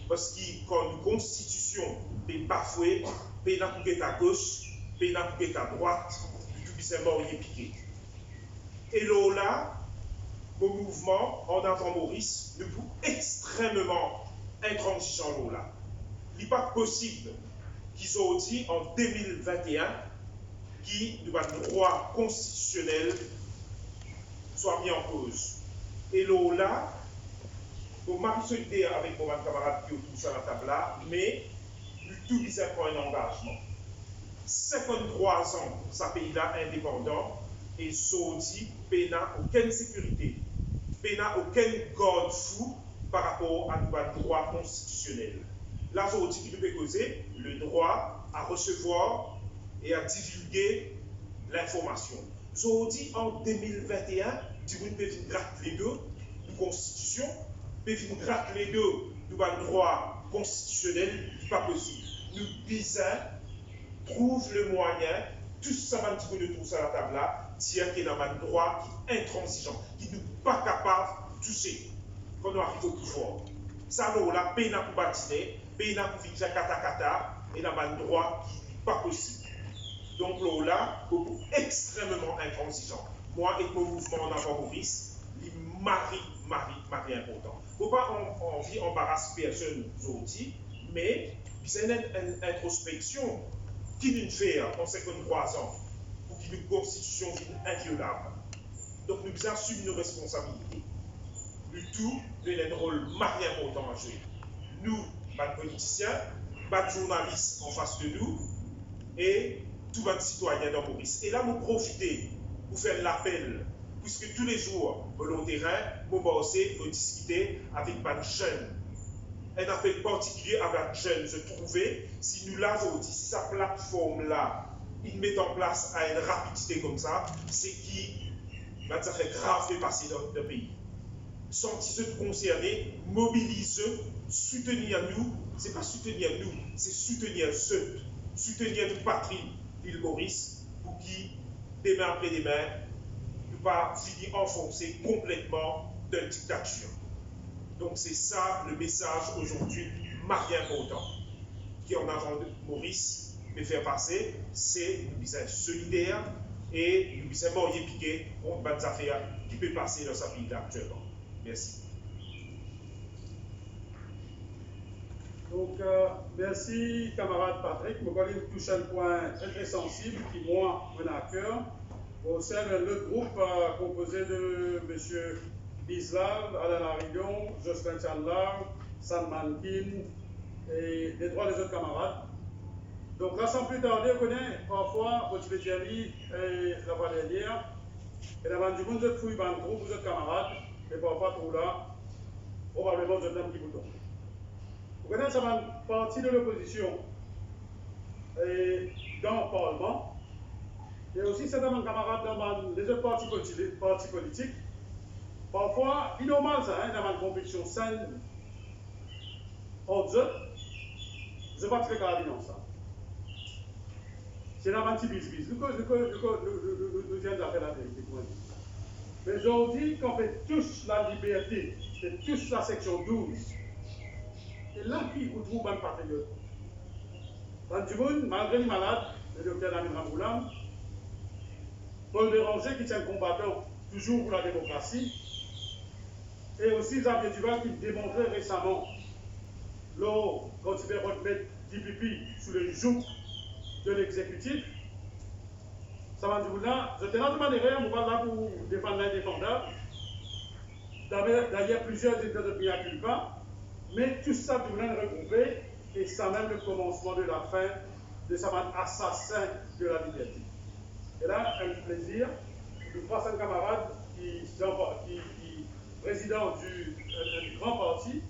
I: Parce que quand une constitution est bafouée, pays n'a pas à gauche, pays n'a pas à droite, tout simplement il est piqué. Et là, mon mouvement en avant Maurice, nous pouvons extrêmement intransigeant là. Il n'est pas possible qu'ils ont dit en 2021 que le droit constitutionnel soit mis en cause. Et là, pour m'arriver solidaire avec mon camarade qui est autour sur la table là, mais nous tout disons pour un engagement. 53 ans, ce pays-là indépendant, et Saudi n'a aucune sécurité, n'a aucun garde-fou par rapport à notre droit constitutionnel. La Saudi qui peut causer le droit à recevoir et à divulguer l'information. Saudi en 2021, tu peux gratter les deux de constitution, peut gratter les deux de droit constitutionnel, c'est pas possible. Nous disons, trouve le moyen, tout ça va nous de tout ça à la table là, dire qu'il y a un droit qui est intransigeant, qui n'est pas capable de toucher quand on arrive au pouvoir. Ça, la peine pour bâtir, peine pour vivre kata, et là, un droit qui n'est pas possible. Donc là, beaucoup extrêmement intransigeant. Moi et mon mouvement en avant Maurice, il marie important. Il ne faut pas envie embarrasser personne aujourd'hui, mais c'est une introspection qui nous fait en 53 ans pour qu'il y ait une constitution inviolable. Donc nous devons assumer nos responsabilités. Le tout, nous avons un rôle très important à jouer. Nous, les politiciens, les journalistes en face de nous et tous les citoyens dans Maurice. Et là, nous profitons pour faire l'appel, puisque tous les jours, au long terrain, nous allons discuter avec les jeunes. Un appel particulier avec les jeunes, je trouvais, si nous l'avons dit, si sa plateforme-là, il met en place à une rapidité comme ça, c'est qui, ça fait grave de passer dans le pays. Sentez-vous concernés, mobilisez, soutenir nous, ce n'est pas soutenir nous, c'est soutenir ceux, soutenir notre patrie, l'île Maurice, pour qui, demain après demain, ne pas finir enfoncé complètement dans une dictature. Donc c'est ça le message aujourd'hui, très important, qui en avant de Maurice me fait passer, c'est nous sommes solidaires et nous sommes morts piqués contre les affaires qui peuvent passer dans sa pays actuellement. Merci.
G: Donc, merci camarade Patrick. Je vais toucher un point très sensible qui, moi, me à cœur. Au sein de notre groupe composé de M. Bislav, Alain Larignon, Jocelyn Chandler, Sam Mankin et des trois des autres camarades. Donc là, sans plus tarder, on connaît parfois votre spécialité la fois dernière. Et la bande du monde, vous fouillez dans le groupe, vous êtes camarades, et parfois tout là, probablement vous êtes un petit bouton. Vous connaissez ça partie de l'opposition dans le Parlement, et aussi certains camarades dans les autres partis politiques. Parfois, il est normal ça, hein, dans une compétition saine entre eux, je ne sais pas très carabiner ça. C'est un petit bis-bis. Nous viens de faire la vérité. Mais aujourd'hui, quand on fait tous la liberté, c'est tous la section 12, c'est là qui vous trouve un patriote. Dans du monde, malgré les malades, le docteur Damien Ramboulam, Paul Béranger qui tient le combattant toujours pour la démocratie, et aussi Xavier Duval qui démontrait récemment, quand il fait remettre du pipi sous le joug de l'exécutif, ça va dire là, je tenais à demander, on va là pour défendre l'indéfendable. D'ailleurs, plusieurs états de pays à culpa, mais tout ça, tout le monde regroupé, et ça même le commencement de la fin de ce assassin de la liberté. Et là, un plaisir, de 300 camarades qui président du grand parti,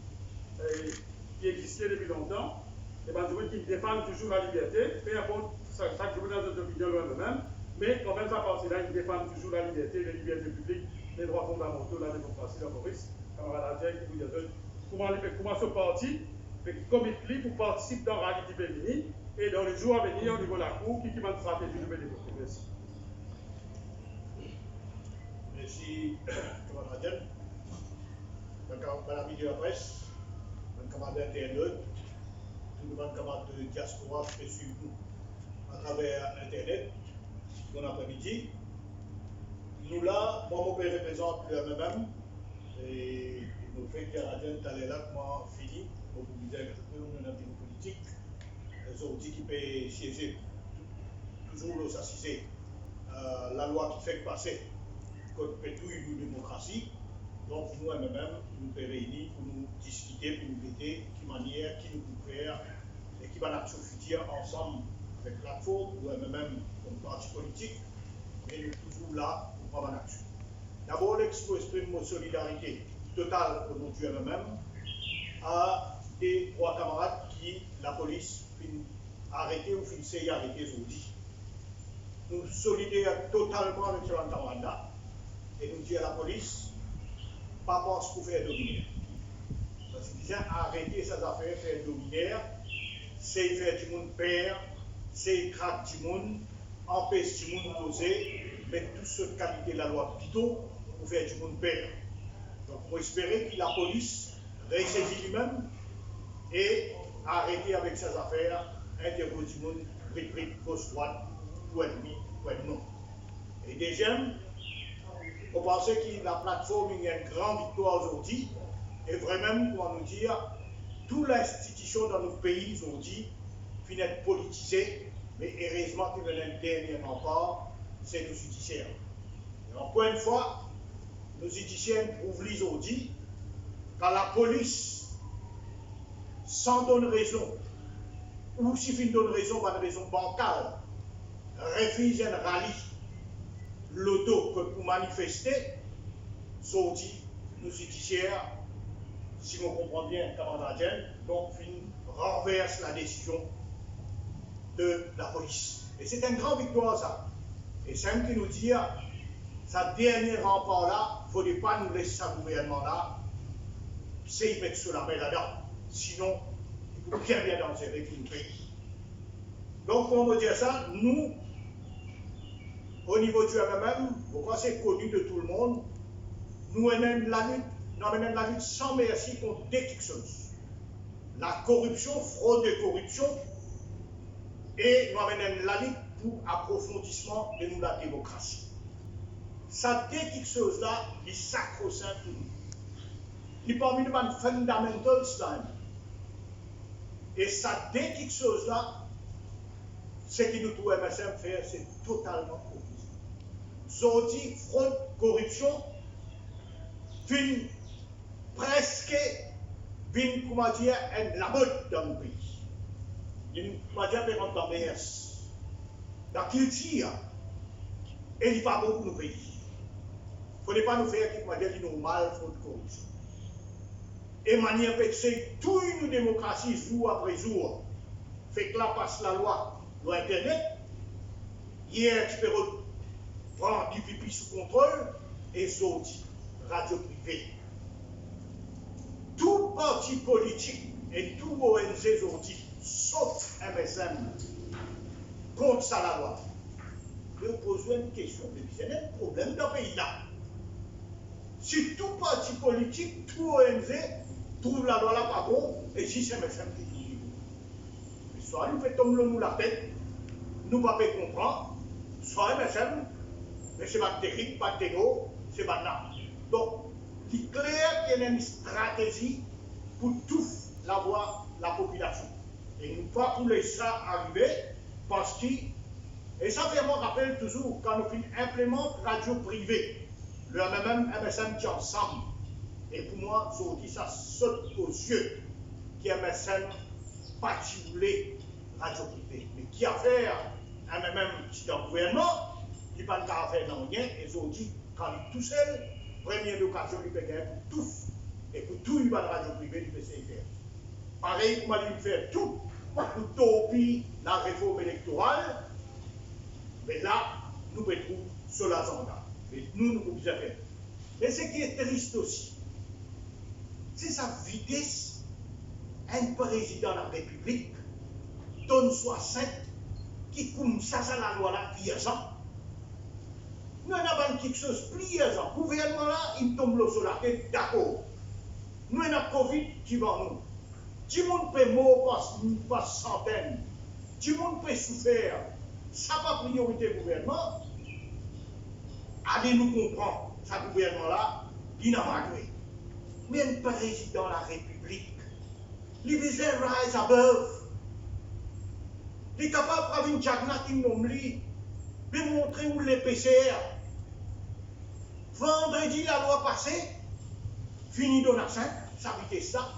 G: qui existait depuis longtemps, et ben, qui défendent toujours la liberté, peu importe chaque jour dans notre opinion eux-mêmes, mais quand même, ça partie-là, ils défendent toujours la liberté, les libertés publiques, les droits fondamentaux, la démocratie, la Maurice, camarade Adjek, qui vous dit comment ce parti fait comité pour participer dans la réalité féminine et dans les jours à venir au niveau de la Cour, qui va une stratégie de développer. Merci.
J: Merci, camarade Adjek. Madame de la presse, madame camarade internaute, tout le monde camarade de diaspora qui peut suivre nous à travers Internet. Bon après-midi. nous là, moi, je représente le MMM, et le fait qu'il y a un talent là, moi, fini, pour vous dire que nous avons une politique, les autres qui peuvent siéger, toujours le s'assiser, la loi qui fait passer, code pétouille une démocratie, donc nous, MMM, nous pouvons réunir pour nous discuter, pour nous aider, qui manière, qui nous peut faire, et qui va l'action future ensemble avec la plateforme, ou MMM comme parti politique, mais nous sommes toujours là pour prendre l'action. D'abord, exprimer notre solidarité totale au nom du MMM à des trois camarades qui, la police, a arrêté ou finissait arrêter aujourd'hui. Nous solidaires totalement avec ce camarade et nous disons à la police, pas pense pour faire dominer. Parce qu'ils ont arrêté ces affaires, faire dominer, c'est faire du monde père, c'est craquer du monde, empêcher du monde poser, mettre toute cette qualité de la loi plutôt pour faire du monde père. Donc, on espérer que la police ressaisit lui-même et arrêter avec ces affaires, interroger du monde, repris, post-droite, pour être oui, pour être non. Et deuxième, on pensait que la plateforme il y a une grande victoire aujourd'hui, et vraiment, pour nous dire, toute l'institution dans notre pays aujourd'hui finit d'être politisée, mais heureusement qu'il y a un dernier rempart, c'est le judiciaire. Et encore une fois, nos judiciaires prouvent aujourd'hui, quand la police, sans donner raison, ou si il donne raison, pas de raison bancale, refuse un rallye, l'auto que pour manifester, aujourd'hui, nos judiciaires, si on comprend bien, camarades, donc renverse la décision de la police. Et c'est une grande victoire, ça. Et c'est un qui nous dit, sa dernière rempart là, il ne faut pas nous laisser ce gouvernement-là, c'est y mettre sur la main là-dedans. Sinon, il faut bien danser avec le pays. Donc, pour me dire ça, nous, au niveau du MMM, pourquoi c'est connu de tout le monde, nous menons la lutte sans merci contre des choses. La corruption, fraude et corruption, et nous menons la lutte pour approfondissement de nous, la démocratie. Ça dit quelque chose là, il est sacro-saint pour nous. Il est parmi les fondamentaux. Et ça dit quelque chose là, ce que nous trouvons MSM faire, c'est totalement opposé. Aujourd'hui, fraude, corruption, presque, comment dire, la mode dans le pays. Comment dire, dans le BS. La culture, et il va beaucoup nous pays. Il ne faut pas nous faire comment dire, normal, fraude, corruption. Et manière c'est toute une démocratie jour après jour. Fait que là passe la loi Internet. Hier, tu peux prendre du pipi sous contrôle et sortir radio privée. Tout parti politique et tout ONG aujourd'hui, sauf MSM, contre ça la loi. Je pose une question, mais il y a un problème dans le pays là. Si tout parti politique, tout ONG, trouve la loi là pas bon, et si c'est MSM qui dit. Mais soit nous fait tomber nous la tête, nous ne pouvons pas comprendre, soit MSM, mais c'est pas terrible, pas d'égo, c'est pas là. Donc, il est clair qu'il y a une stratégie pour tout la population. Et nous ne pouvons pas laisser ça arriver parce que, et ça fait moi rappelle toujours, quand nous implémentons radio privée, le MSM qui est ensemble. Et pour moi, aujourd'hui, ça saute aux yeux qui MSM pas voulait radio privée. Mais qui a fait un MMM qui est en gouvernement, qui n'a pas de faire dans rien, et aujourd'hui, quand il est tout seul, première occasion, il peut gagner pour tout. Et pour tout, il va de radio privée, il peut s'y faire. Pareil, comment il fait tout pour topier la réforme électorale, mais là, nous pouvons trouver sur l'agenda. Mais nous pouvons bien faire. Mais ce qui est triste aussi, c'est sa vitesse. Un président de la République donne 60 qui comme ça la loi là, liaison. Nous avons quelque chose de liaison. Le gouvernement là, il tombe sur la tête, d'accord. Nous avons Covid qui va nous. Tout le monde peut mourir par centaines. Tout le monde peut souffrir. Ça n'a pas priorité gouvernement. allez nous comprendre, ce gouvernement-là, il n'a pas joué. Mais un président de la République, il disait rise above. Il est capable de faire une jagna qui nous de montrer où les PCR. Vendredi, la loi passée, fini dans la scène, ça a été ça.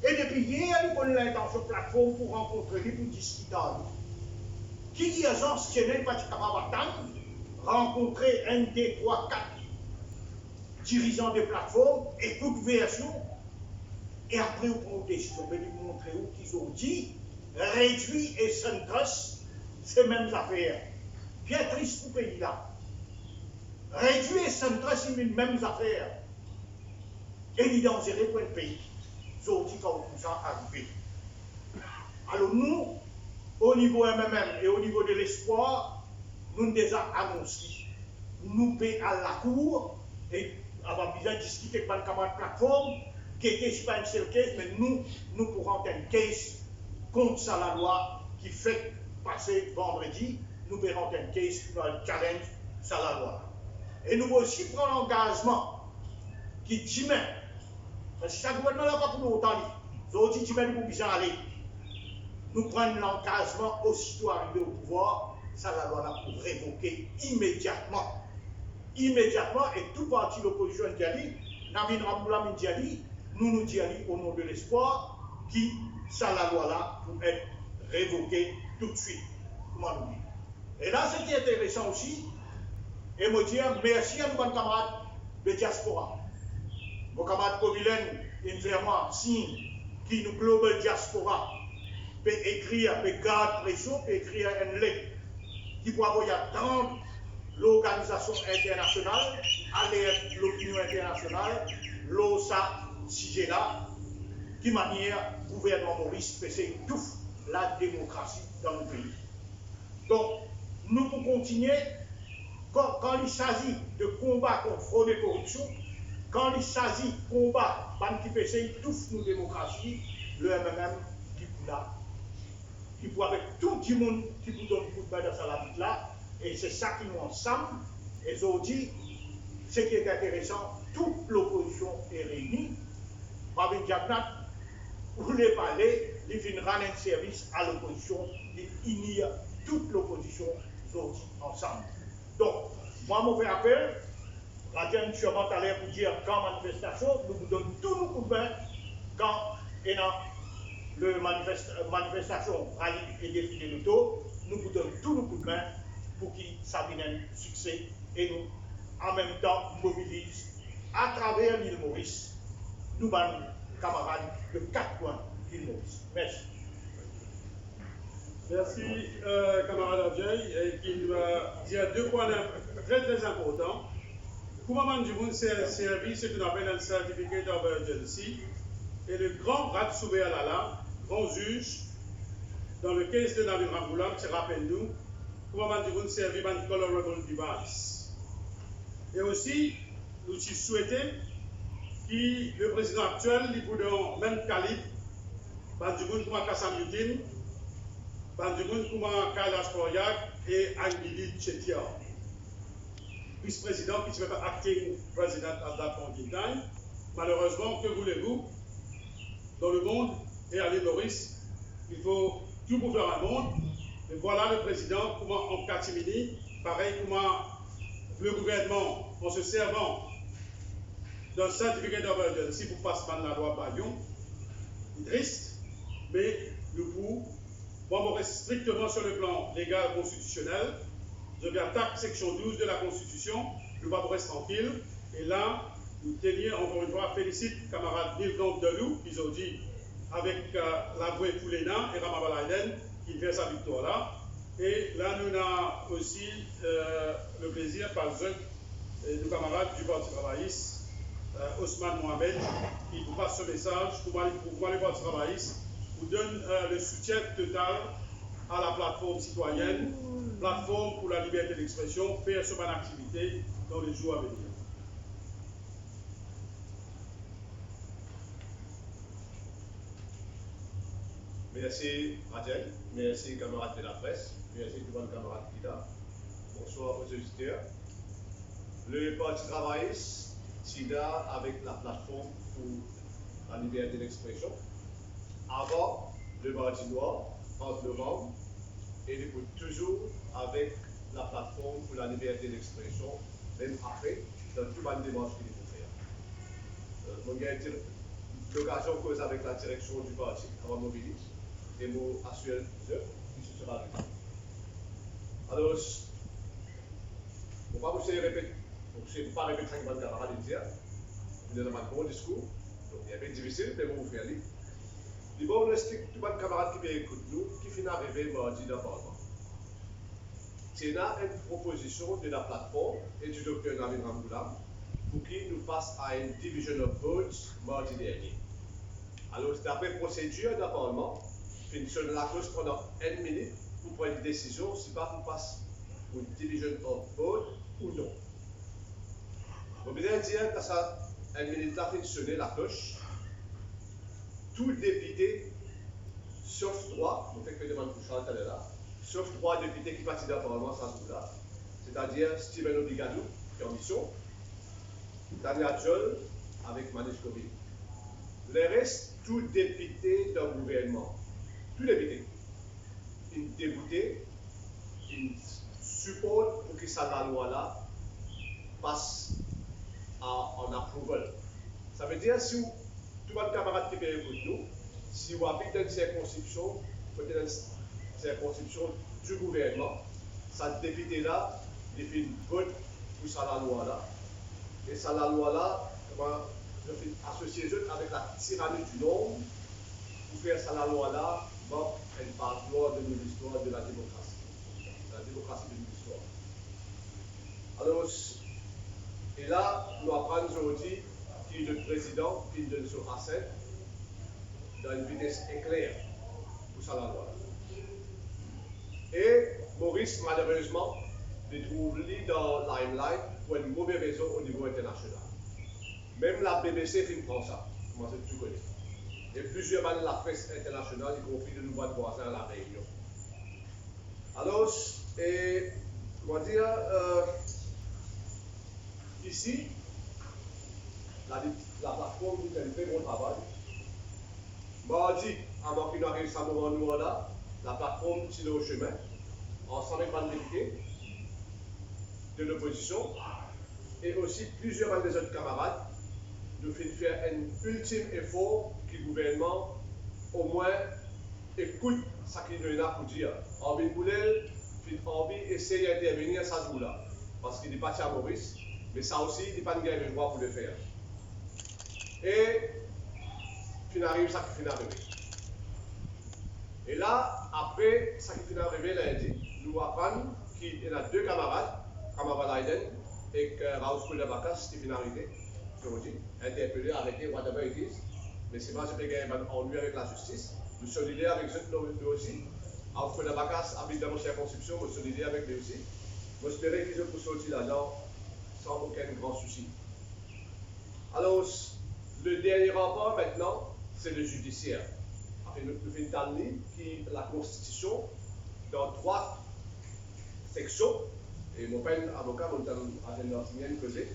J: Et depuis hier, il a l'intention de plateforme pour rencontrer lui, pour discuter. Qui dit agence qui n'est pas capable d'attendre, rencontrer un des 3, 4 dirigeants des plateformes, écoute version, et après vous prenez des décisions, mais vous montrer où qu'ils ont dit, réduit et SunTrust, ces mêmes affaires. Bien triste pour le pays là. Réduit et SunTrust, c'est les mêmes affaires. Et il est dangereux pour le pays. Ils dit quand tout ça arrive. Alors nous, au niveau MMM et au niveau de l'espoir, nous avons déjà annoncé. Nous payons à la cour et avons besoin de discuter avec le camarade plateforme, qui était pas une seule case, mais nous pourrons faire une case contre ça la loi qui fait passer vendredi. Nous verrons une case qui va challenge ça la loi. Et nous aussi prendre l'engagement qui dit même, parce que chaque gouvernement n'a pas pour nous autant. Nous dit dit même pour bien aller. Nous prenons l'engagement aussitôt arrivé au pouvoir, ça la loi là pour révoquer immédiatement. Immédiatement, et tout parti de l'opposition Ndiali, Navin Ramboula Ndiali, nous disons au nom de l'espoir, qui, ça la loi là, pour être révoquée tout de suite. Comment nous dire. Et là, ce qui est intéressant aussi, et me dire merci à nos bons camarades de diaspora. Vos camarades Covilen, Inferma, signe, qui nous global diaspora, peut écrire, peut garder pression, peut écrire une lettre qui peut avoir attendre l'organisation internationale, alerte l'opinion internationale, l'OSA, CIGELA, qui manière gouvernement Maurice peut étouffer la démocratie dans le pays. Donc, nous pouvons continuer, quand il s'agit de combat contre fraude et corruption, quand il s'agit de combat qui peut étouffer nos démocraties, le MMM qui peut là, qui peut avec tout le monde qui peut donner coup de bain dans sa vie là. Et c'est ça qui nous ensemble. Et aujourd'hui, ce qui est intéressant, toute l'opposition est réunie. Rabin Jagnat, vous voulez parler, il vient rendre un service à l'opposition, il unir toute l'opposition aujourd'hui ensemble. Donc, moi, mon fait appel, Radian sûrement à l'air pour dire qu'en manifestation, nous vous donnons tous nos coups de main quand il y a le manifestation, rallye et défilé d'auto, nous vous donnons tous nos coups de main pour qu'il s'avienne un succès et nous, en même temps, mobilisent à travers l'île Maurice, nous, camarades de 4 coins de l'île Maurice. Merci.
G: Merci, camarade Adjaï, qui nous a dit 2 points très importants. Pour le moment, nous servi ce qu'on appelle un certificate of urgency. Et le grand Rat Souvéalala, grand juge, dans le cas de Navin Ramboula, qui rappelle-nous, comment nous servi un colorable device. Et aussi, nous souhaitons que le président actuel, il peut dans le même calibre, Bandjoun comme Kassam Yutin, Bandjoun comme Kailash Koryak et Angbili Chetia. Vice-président qui se fait acting president at that point in time. Malheureusement, que voulez-vous? Dans le monde et à l'île Maurice, il faut tout pour faire un monde. Et voilà le président, comment en catimini, pareil, comment le gouvernement, en se servant d'un certificat d'urgency pour passer par la loi Bayon, il est triste, mais le coup, moi, je reste strictement sur le plan légal constitutionnel. Je vais attaquer section 12 de la Constitution, je vais rester tranquille. Et là, nous tenions encore une fois, félicite camarade Nilgand Delou, qui ont dit avec l'avoué Poulena et Ramabalaiden, qui fait sa victoire là. Et là, nous avons aussi le plaisir, par exemple, de camarades du Parti travailliste, Ousmane Mohamed, qui vous passe ce message pour moi, le Parti travailliste, vous donne le soutien total à la plateforme citoyenne, plateforme pour la liberté d'expression, faire sur ma activité dans les jours à venir.
K: Merci Radiel, merci camarades de la presse, merci tout le monde camarade qui est là. Bonsoir aux auditeurs. Le Parti travailliste, SIDA, avec la plateforme pour la liberté d'expression. Avant le Mardi Noir, 30 novembre, et depuis toujours avec la plateforme pour la liberté d'expression, même après, dans toute la démarche qu'il faut faire. Mon gars, l'occasion cause avec la direction du parti, avant mobilise, et mon assure qui se sera avec. Alors, on va vous répéter, je ne vais pas répéter ce que mon camarade dit, il est dans un bon discours, donc il est un peu difficile, mais on va vous faire lire. Il va vous rester tout le camarade qui écoute nous, qui finit arriver mardi dans le Parlement. C'est là une proposition de la plateforme et du docteur Navid Ramboulam pour qu'il nous fasse à une division of votes mardi dernier. Alors, d'après procédure dans le Parlement, il se la cause pendant 1 minute pour prendre une décision si pas vous passe pour une division of vote ou non. On peut bien dire que ça, 1 minute là, fait sonner la cloche. Tout député, sauf 3, on fait que demande pour Charles là, sauf 3 députés qui participent au Parlement sans là, c'est-à-dire Steven Obigadou, qui est en mission, Tania Joel avec Manish Kobi. Le reste, tout député d'un gouvernement, tout député, une députée, une support pour que ça, la loi là, passe en approval. Ça veut dire si tout le camarade qui peut écouter nous, si vous habitez dans une circonscription, peut-être dans une circonscription du gouvernement, ça député là, il fait une vote pour ça la loi là. Et ça la loi là, comment je fais associer avec la tyrannie du nombre, pour faire ça la loi là, bon, elle parle de l'histoire de la démocratie. La démocratie de l'histoire. Alors, et là, nous apprenons aujourd'hui qui est le président, qui donne son asset dans une vitesse éclair pour ça la loi. Et Maurice, malheureusement, le trouve dans Limelight pour une mauvaise raison au niveau international. Même la BBC prend ça, comment tu connais. Et plusieurs de la presse internationale, y compris de nos voisins à la Réunion. Alors, et, comment dire, ici, la plateforme fait un très bon travail. Mardi, avant qu'il n'arrive à moment nous là, la plateforme tire au chemin, ensemble avec les députés de l'opposition et aussi plusieurs des autres camarades nous fait faire un ultime effort que le gouvernement au moins écoute ce qu'il a pour dire. Envie de Boulel, envie d'essayer d'intervenir à ce jour-là, parce qu'il n'est pas à Maurice, mais ça aussi, il n'est pas le droit pour le faire. Et il arrive ça qui finit arriver. Et là, après ça qui finit arriver lundi, nous apprenons qu'il y a 2 camarades, camarade Aiden et Raoul Koulabakas, qui finit arriver aujourd'hui, interpellés, arrêtés, whatever it is. Mais c'est pas ce que gagné en lui avec la justice. Nous sommes solidaires avec eux aussi. Raoul Koulabakas habite dans nos circonscriptions, nous sommes solidaires avec lui aussi. Nous espérons qu'ils peuvent sortir là-dedans sans aucun grand souci. Alors, le dernier rapport maintenant, c'est le judiciaire. Nous faisons une ligne qui est la Constitution dans 3 sections. Et mon père avocat, mon enseignant causé.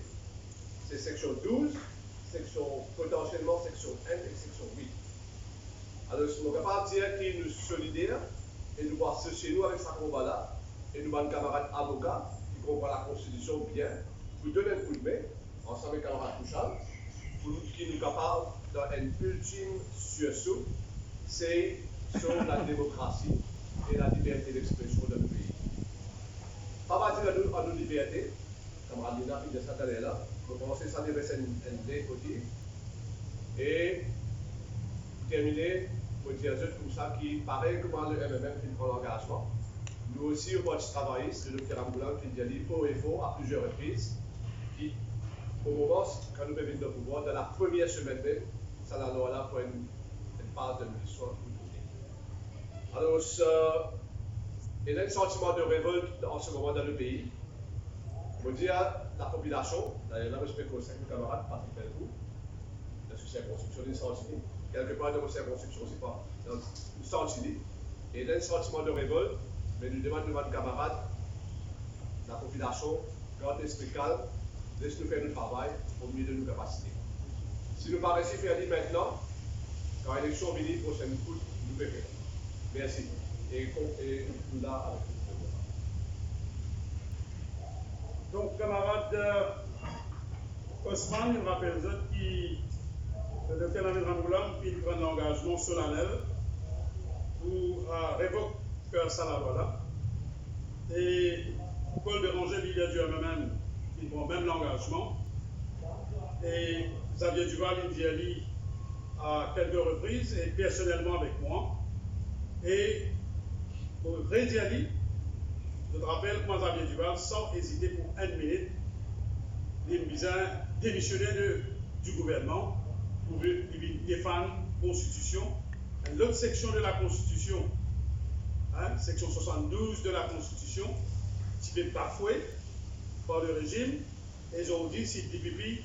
K: C'est section 12, potentiellement section 1 et section 8. Alors, je suis capable de dire qu'il nous solidaire et nous voir chez nous avec sa combat-là. Et nous avons un camarade avocat qui comprend la Constitution bien, pour donner un coup de main, ensemble avec le camarade Touchal, pour qui nous capable dans une ultime sursaut, c'est sur la démocratie et la liberté d'expression dans le pays. Pas partir à nos libertés, camarade Lina, puis de cette année-là, pour commencer ça devait être un côté. Et terminer, pour dire comme ça, qui pareil comme le MMM qui prend l'engagement. Nous aussi, au Parti travailliste, le docteur Ramboulam qui dit haut et faux à plusieurs reprises, qui, au moment, quand nous venons de pouvoir, dans la première semaine même, ça la loi là pour une part de l'histoire. Alors, il y a un sentiment de révolte en ce moment dans le pays. Je veux dire, la population, d'ailleurs, là, je peux conseiller mes camarades, Patrick Belcourt, de la circonscription de Santini, quelque part dans nos circonscriptions, c'est pas, dans Santini, et il y a un sentiment de révolte, mais nous demandons devant nos camarades, la population, garde esprit calme, laisse-nous faire notre travail au mieux de nos capacités. Si nous paraissons faire maintenant, quand l'élection vient, prochaine coup, nous pouvons faire. Merci. Et nous là avec vous.
G: Donc, camarade Osman, il me rappelle les autres qui, le docteur Lamine Ramoulam, qui prend l'engagement solennel pour révoquer ça la loi là. Et Paul Béranger, Villiers du MM, il prend même l'engagement. Et Xavier Duval, il dit Ali à quelques reprises, et personnellement avec moi. Et pour Rédiali, je te rappelle, moi, Xavier Duval, sans hésiter pour une minute, il me démissionner du gouvernement pour défendre la Constitution. L'autre section de la Constitution, section 72 de la Constitution, qui est bafouée par le régime, et aujourd'hui, si le DPP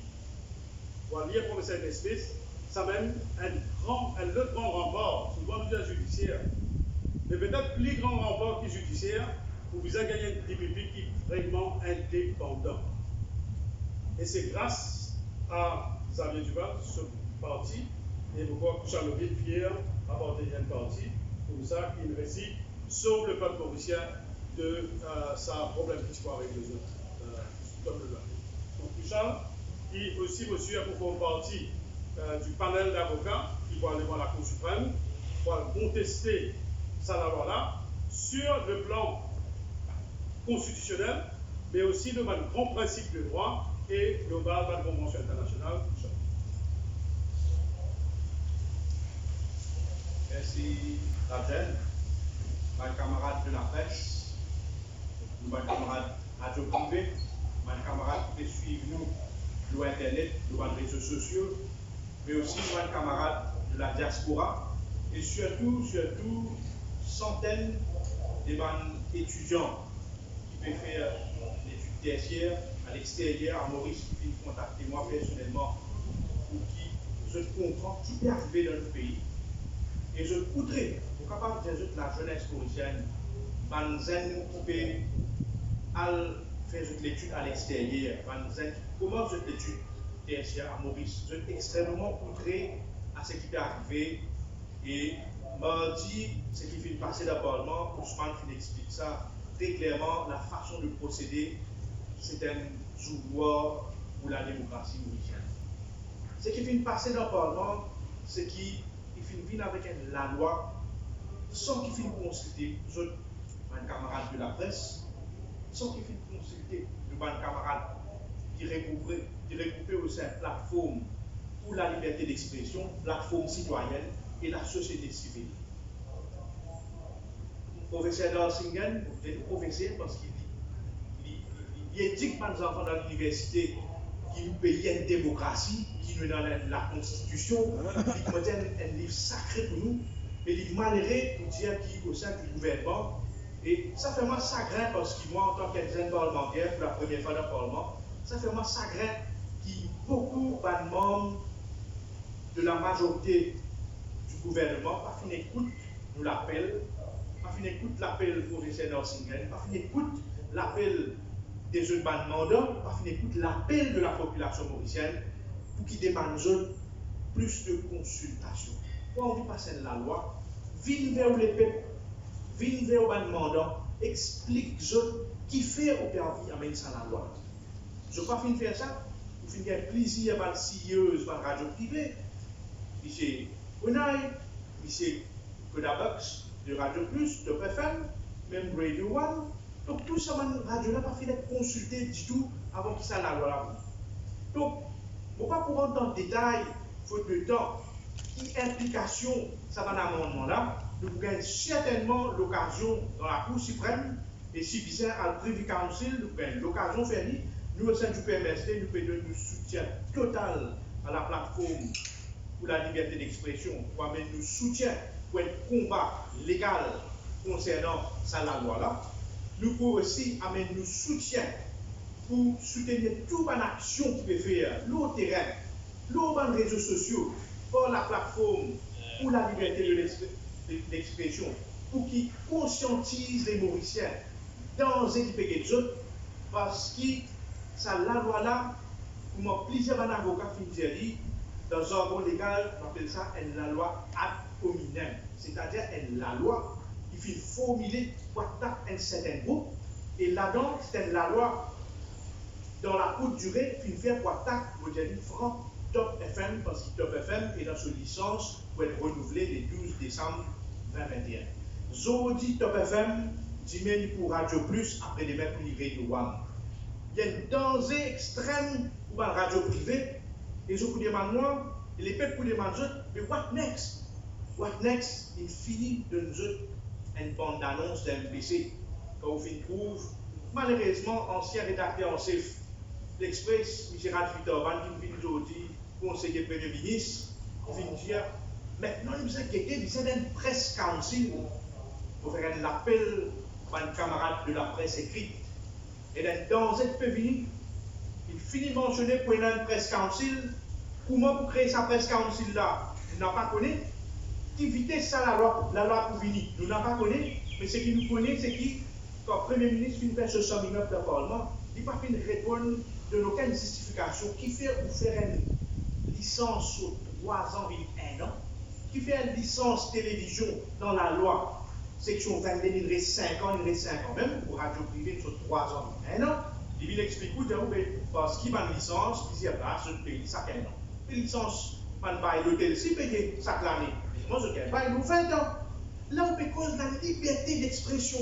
G: va lire pour cette espèce, ça même un autre grand rempart, souvent le judiciaire, mais peut-être plus grand rempart que judiciaire, pour vous gagner un DPP qui est vraiment indépendant. Et c'est grâce à Xavier Duval, ce parti, et pourquoi Kouchalobi est fier à porter un parti, pour ça qu'il récite, sauve le peuple mauricien de sa problème qui soit avec les autres. Donc Kouchal, qui aussi monsieur a pour partie du panel d'avocats qui vont aller voir la Cour suprême, pour contester ça la loi-là, sur le plan constitutionnel, mais aussi le grand principe de droit et global de la Convention internationale.
L: Merci, Rabjen, mes camarades de la presse, mes camarades radio privé, mes camarades qui suivent nous sur Internet, sur les réseaux sociaux, mais aussi mes camarades de la diaspora et surtout centaines d'étudiants qui peuvent faire l'étude tertiaire à l'extérieur, à Maurice, qui viennent contacter moi personnellement pour qui je comprends qui peut arriver dans le pays. Et je voudrais, pour capable de dire la jeunesse mauricienne, Banzen qui peut faire l'étude à l'extérieur, Banzen comment je l'étude tertiaire à Maurice. Je suis extrêmement outré à ce qui peut arriver et mardi, ce qui fait passer dans le Parlement, Ousmane qui explique ça très clairement, la façon de procéder, c'est un pouvoir pour la démocratie mauricienne. Ce qui fait passer dans le Parlement, c'est qu'il finit avec la loi sans qu'il finisse consulter mes camarades de la presse, sans qu'il finisse consulter mes camarades qui regroupent au sein de la plateforme pour la liberté d'expression, plateforme citoyenne et la société civile. Le professeur Darsingen, le professeur parce qu'il éduque mes enfants dans l'université qui nous paye une démocratie, qui nous donne la Constitution, qui contient un livre sacré pour nous, mais il est malheureux pour dire qu'il est au sein du gouvernement. Et ça fait moi chagrin parce que moi, en tant qu'un parlementaire, pour la première fois dans le Parlement, ça fait moi chagrin qu'il beaucoup de membres de la majorité du gouvernement, pas fin écoute nous l'appel, pas fin écoute l'appel du professeur Darsingen, pas fin écoute l'appel des autres mandats, pas fin écoute l'appel de la population mauricienne pour qu'ils demandent plus de consultation. Pour on veut passer la loi, vienne vers les peuples, vienne vers les mandats, explique qui fait au permis amène ça la loi. Je ne vais pas finir faire ça, pour finir plaisir par sérieuse par radio privée. Monsieur Unai, monsieur Kodabox de Radio Plus, de PFM, même Radio One. Donc tout ça, radio n'a pas fait d'être consulté du tout avant qu'il s'en la loi. Donc, pourquoi pour rentrer dans le détail, faute de temps, qui implication ça va dans l'amendement là, nous gagnons certainement l'occasion dans la Cour suprême et si bizarre à le Privy Council, nous gagnons l'occasion de faire. Nous au sein du PMSD, nous faisons un soutien total à la plateforme pour la liberté d'expression, pour amener nous soutien pour un combat légal concernant ça la loi là. Nous pouvons aussi amener nous soutien pour soutenir toute une action qui peut faire le terrain, les réseaux sociaux, pour la plateforme pour la liberté d'expression, pour qu'ils conscientisent les Mauriciens dans les équipes des autres, parce que ça la loi là, comment plusieurs avocats finissent dans un jargon légal, on appelle ça la loi ad hominem, c'est-à-dire la loi qui fait formuler quoi un certain groupe, et là-dedans, c'est la loi dans la courte durée qui fait quoi vous dites franc Top FM, parce que Top FM est dans sa licence pour être renouvelé le 12 décembre 2021. Zodi Top FM, dit pour Radio Plus, après les mecs pour livrer du WAM. Il y a un danger extrême pour la radio privée, et je vous demande moi, et les peuples pour demander, mais what next? What next? Il finit de nous une bande d'annonce d'un MPC. Quand vous trouve, malheureusement, ancien rédacteur en chef l'Express, M. Radvitor, qui vient aujourd'hui, conseiller Premier ministre, vient dire, maintenant, nous inquiétons, il y a une presse council pour faire un appel à un camarade de la presse écrite. Et dans cette peut venir, il finit de mentionner pour une presse council, comment pour créer sa presse council là, il n'a pas connu. Qui vitesse ça la loi pour venir, nous n'avons pas connu, mais ce qui nous connaît, c'est qui, quand le Premier ministre finit de faire ce summing up de Parlement, il n'a pas fait une réponse de aucune justification qui fait ou faire une licence sur 3 ans et 1 an, qui fait une licence télévision dans la loi, section 22, il reste 5 ans, il reste 5 ans même, pour radio privée sur 3 ans et 1 an, il explique où parce qu'il a une licence, il dit là, ce pays, ça 1 an. Une licence, man bail l'hôtel, si payé chaque année, moi je gagne bail, nous 20 ans. Là, on peut cause de la liberté d'expression.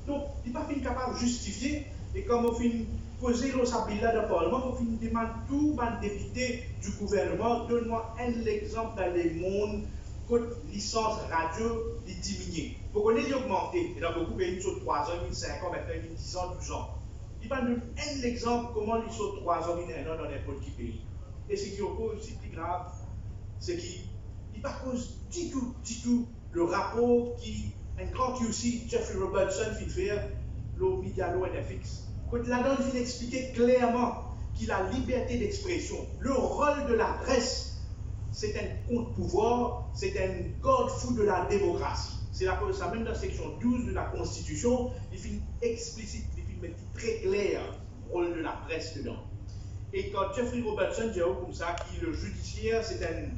L: Donc, il n'est pas capable de justifier, et comme on finit poser le sabila de Parlement, on finit demander tout le député du gouvernement, donne-moi un exemple dans le monde que licence radio est diminuée. Vous connaissez l'augmenter, il y a beaucoup de pays sur 3 ans, 5 ans, maintenant 10 ans, 12 ans. Il va donner un exemple comment ils sont 3 ans, 1 an dans n'importe quel pays. Et ce qui oppose, c'est plus grave, c'est qu'il n'y a pas cause du tout, le rapport qui, un grand QC, Jeffrey Robertson, fait faire, le Medialo NFX. Quand là-dedans, il fait expliquer clairement qu'il a liberté d'expression. Le rôle de la presse, c'est un contre-pouvoir, c'est un garde-fou de la démocratie. C'est la cause, ça même dans la section 12 de la Constitution, il fait explicite, il fait mettre très clair le rôle de la presse dedans. Et quand Jeffrey Robertson dit comme ça, que le judiciaire, c'est une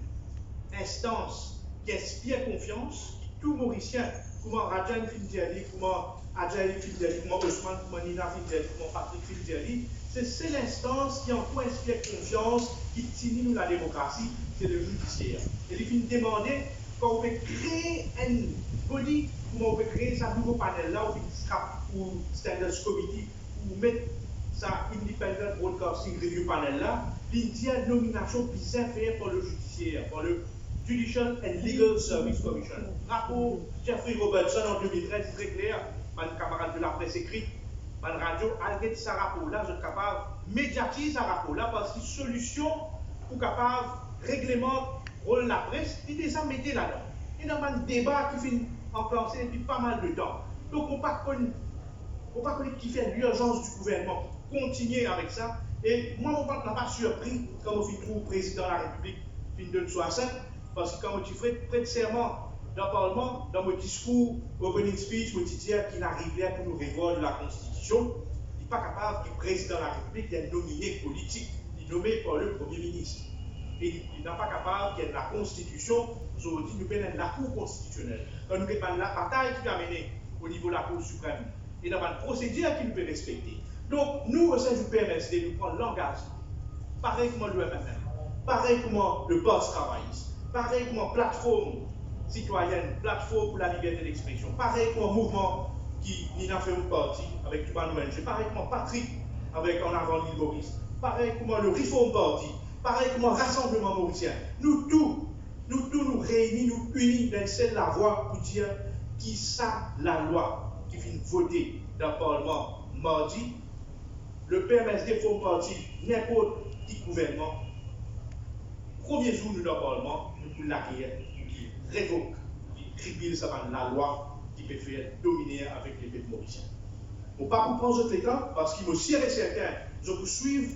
L: instance qui inspire confiance, qui tout Mauricien, comment Rajan Findiali, comment Adjali Findiali, comment Ousmane, comment Nina Findiali, comment Patrick Findiali, c'est l'instance qui en quoi inspire confiance, qui tient la démocratie, c'est le judiciaire. Et il finit de demander, quand on peut créer un body, comment on peut créer ça nouveau panel là, ou scrap, ou standards committee, ou mettre ça independent broadcasting review panel là, il dit une nomination bizarre faite par le judiciaire, par le Judicial and Legal Service Commission. Rapport Jeffrey Robertson en 2013, très clair, mon camarade de la presse écrite, mon radio, alguette ce rapport là, je suis capable de médiatiser ce rapport là, parce que solution pour capable règlement rôle de la presse, il déjà mis là-dedans. Il y a un débat qui finit enclenché depuis pas mal de temps. Donc on ne peut pas connaître qui fait l'urgence du gouvernement. Continuer avec ça. Et moi, mon père n'a pas surpris quand on trouve président de la République, fin de 60, parce que quand on prête serment dans le Parlement, dans mon discours, opening speech, je dis qu'il n'arrive pour nous revoir de la Constitution, il n'est pas capable, le président de la République, il est nominé politique, il est nommé par le Premier ministre. Et il n'est pas capable qu'il y ait la Constitution, aujourd'hui, nous prenons la Cour constitutionnelle. Quand nous avons la bataille qui va mener au niveau de la Cour suprême, il y a une procédure qui nous peut respecter. Donc, nous, au sein du PMSD, nous prenons l'engagement, pareil comme le MFM, pareil comme le Poste travailliste, pareil comme plateforme citoyenne, plateforme pour la liberté d'expression, pareil comme un mouvement qui n'a fait une partie avec tout le monde, pareil comme Patrick avec En Avant l'île Maurice, pareil comme le Reform Party, pareil comme un rassemblement mauricien. Nous tous nous réunissons, nous unis dans cette la voix pour dire qui ça la loi qui vient voter dans le Parlement mardi. Le PMSD font partie n'importe qui gouvernement. Premier jour nous dans le Parlement, nous pouvons l'accueillir, qui révoque, qui tribule la loi qui peut faire dominer avec les peuples mauriciens. On ne peut pas prendre ce temps parce qu'il est aussi certain, je peux suivre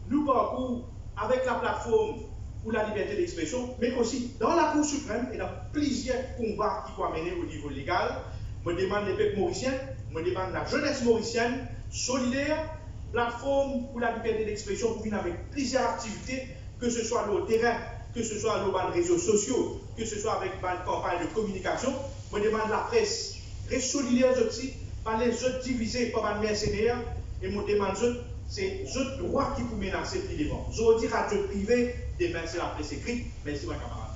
L: nous parcours avec la plateforme pour la liberté d'expression, mais aussi dans la Cour suprême et dans plusieurs combats qui peuvent mener au niveau légal. Je demande les peuples mauriciens, je demande la jeunesse mauricienne solidaire plateforme pour la liberté d'expression pour venir avec plusieurs activités, que ce soit le terrain, que ce soit les réseaux sociaux, que ce soit avec une campagne de communication. Je demande la presse, reste solidaire aussi, par les autres divisés par les mercenaires, et je demande c'est les autres droits qui vous menacent plus devant. Je dis radio privé, demain c'est la presse écrite. Merci, ma camarade.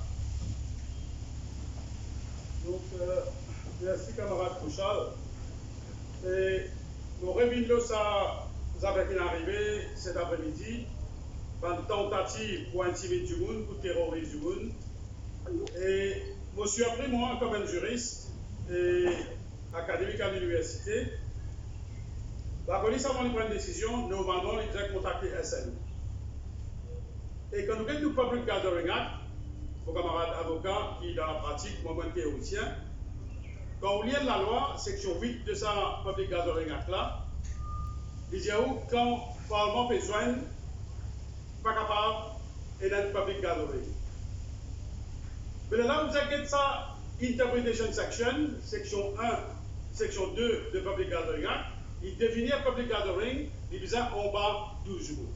G: Donc, merci, camarade Pouchal. Et nous revenons ça, vous avez une arrivée cet après-midi, une tentative pour intimider du monde, pour terroriser du monde. Et je me suis appris, moi, comme un juriste et académique à l'université, la police, avant de prendre une décision, normalement, ils doivent contacter SNU. Et quand nous avons le Public Gathering Act, vos camarades avocats qui, dans la pratique, moi-même théoricien, quand on lit la loi, section 8 de sa Public Gathering Act là, il dit où quand le Parlement fait besoin, pas capable, et dans le Public Gathering. Mais là, vous avez ça, Interpretation Section, section 1, section 2 de Public Gathering Act, il définit un Public Gathering, il dit en bas 12 jours.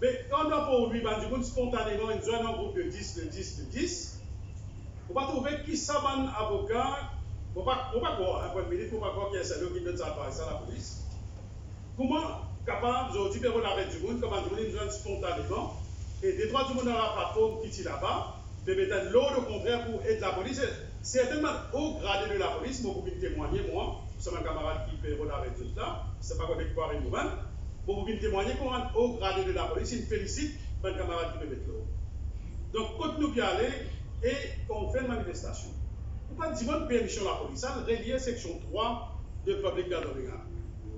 G: Mais quand on a pour lui, du monde spontanément, une zone en groupe de 10, de 10, de 10, on va trouver qui ça un avocat, on va pas voir un point de minute, on va voir qui est celui qui donne ça par ça la police. Comment capable aujourd'hui de l'arrêt du monde, comment du monde une zone spontanément, et des droits du monde dans la plateforme qui est là-bas, de mettre l'autre au contraire pour aider la police. Certainement au grade de la police, moi, vous témoigner, moi, c'est un camarade qui fait l'arrêt de tout ça, c'est pas qu'on est quoi une nouvelle. Pour vous témoigner qu'on rentre au grade de la police, il félicite un camarade qui peut mettre l'eau. Donc, quand nous y aller et qu'on fait une manifestation, on ne peut pas dire permission à la police, ça relié section 3 de Public Gathering.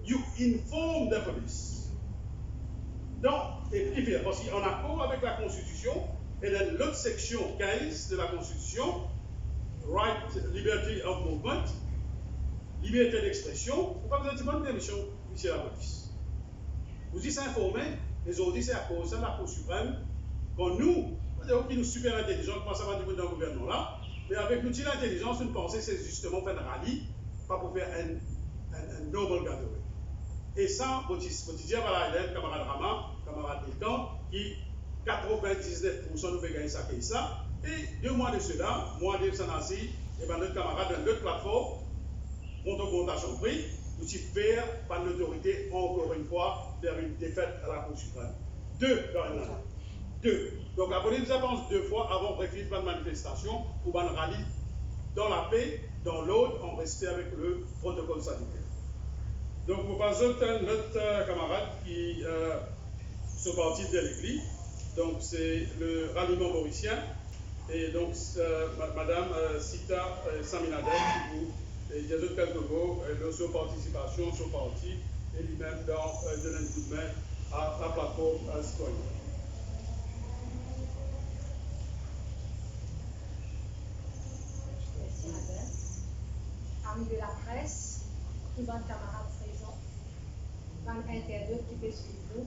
G: You inform the police. Donc, et puis, parce qu'en accord avec la Constitution, et dans l'autre section 15 de la Constitution, Right, Liberty of Movement, liberté d'expression, on ne peut pas dire bonne permission ici à la police. Vous dites s'informer, les autres disent c'est à cause de la Cour suprême, quand nous, qui nous super intelligents, comment ça va dire dans le gouvernement là, mais avec l'outil d'intelligence, une pensée, c'est justement faire un rallye, pas pour faire un noble gathering. Et ça, vous dites, voilà, camarade Rama, camarade Milton, qui 99% nous fait gagner ça et ça, et 2 mois de cela, moi de Sanasi, et bien notre camarade dans notre plateforme, contre augmentation de prix, nous faire par l'autorité, encore une fois, vers une défaite à la Cour suprême. 2 dans un an. 2. Donc la police nous avance 2 fois avant de préférer une manifestation ou un rallye dans la paix, dans l'autre, en respect avec le protocole sanitaire. Donc nous passons notre camarade qui sont partis de l'église. Donc c'est le ralliement mauricien. Et donc Madame Sita Saminadel qui vous et des autres quelques mots, leur participation, son parti, et lui-même donner un coup de main à la plateforme citoyenne.
H: Merci madame. Amis de la presse, tous les camarades présents, les internautes qui peuvent suivre nous,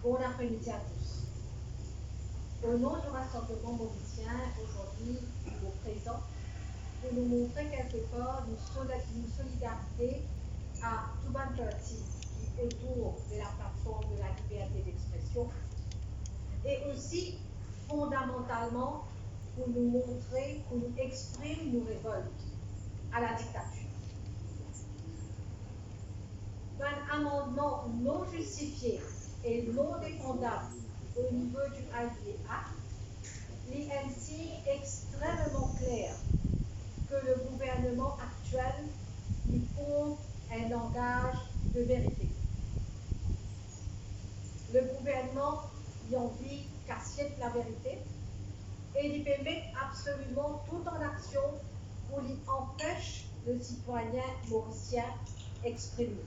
H: bon après-midi à tous. Au nom du rassemblement mauricien, aujourd'hui, au présent, pour nous montrer quelque part une solidarité à tout le parti qui est autour de la plateforme de la liberté d'expression et aussi fondamentalement pour nous montrer, pour nous exprimer nos révoltes à la dictature. Un amendement non justifié et non défendable au niveau du IDA, l'INC est extrêmement clair que le gouvernement actuel lui pose un langage de vérité. Le gouvernement y envie qu'assiette la vérité et il permet absolument tout en action pour lui empêcher le citoyen mauricien exprimer.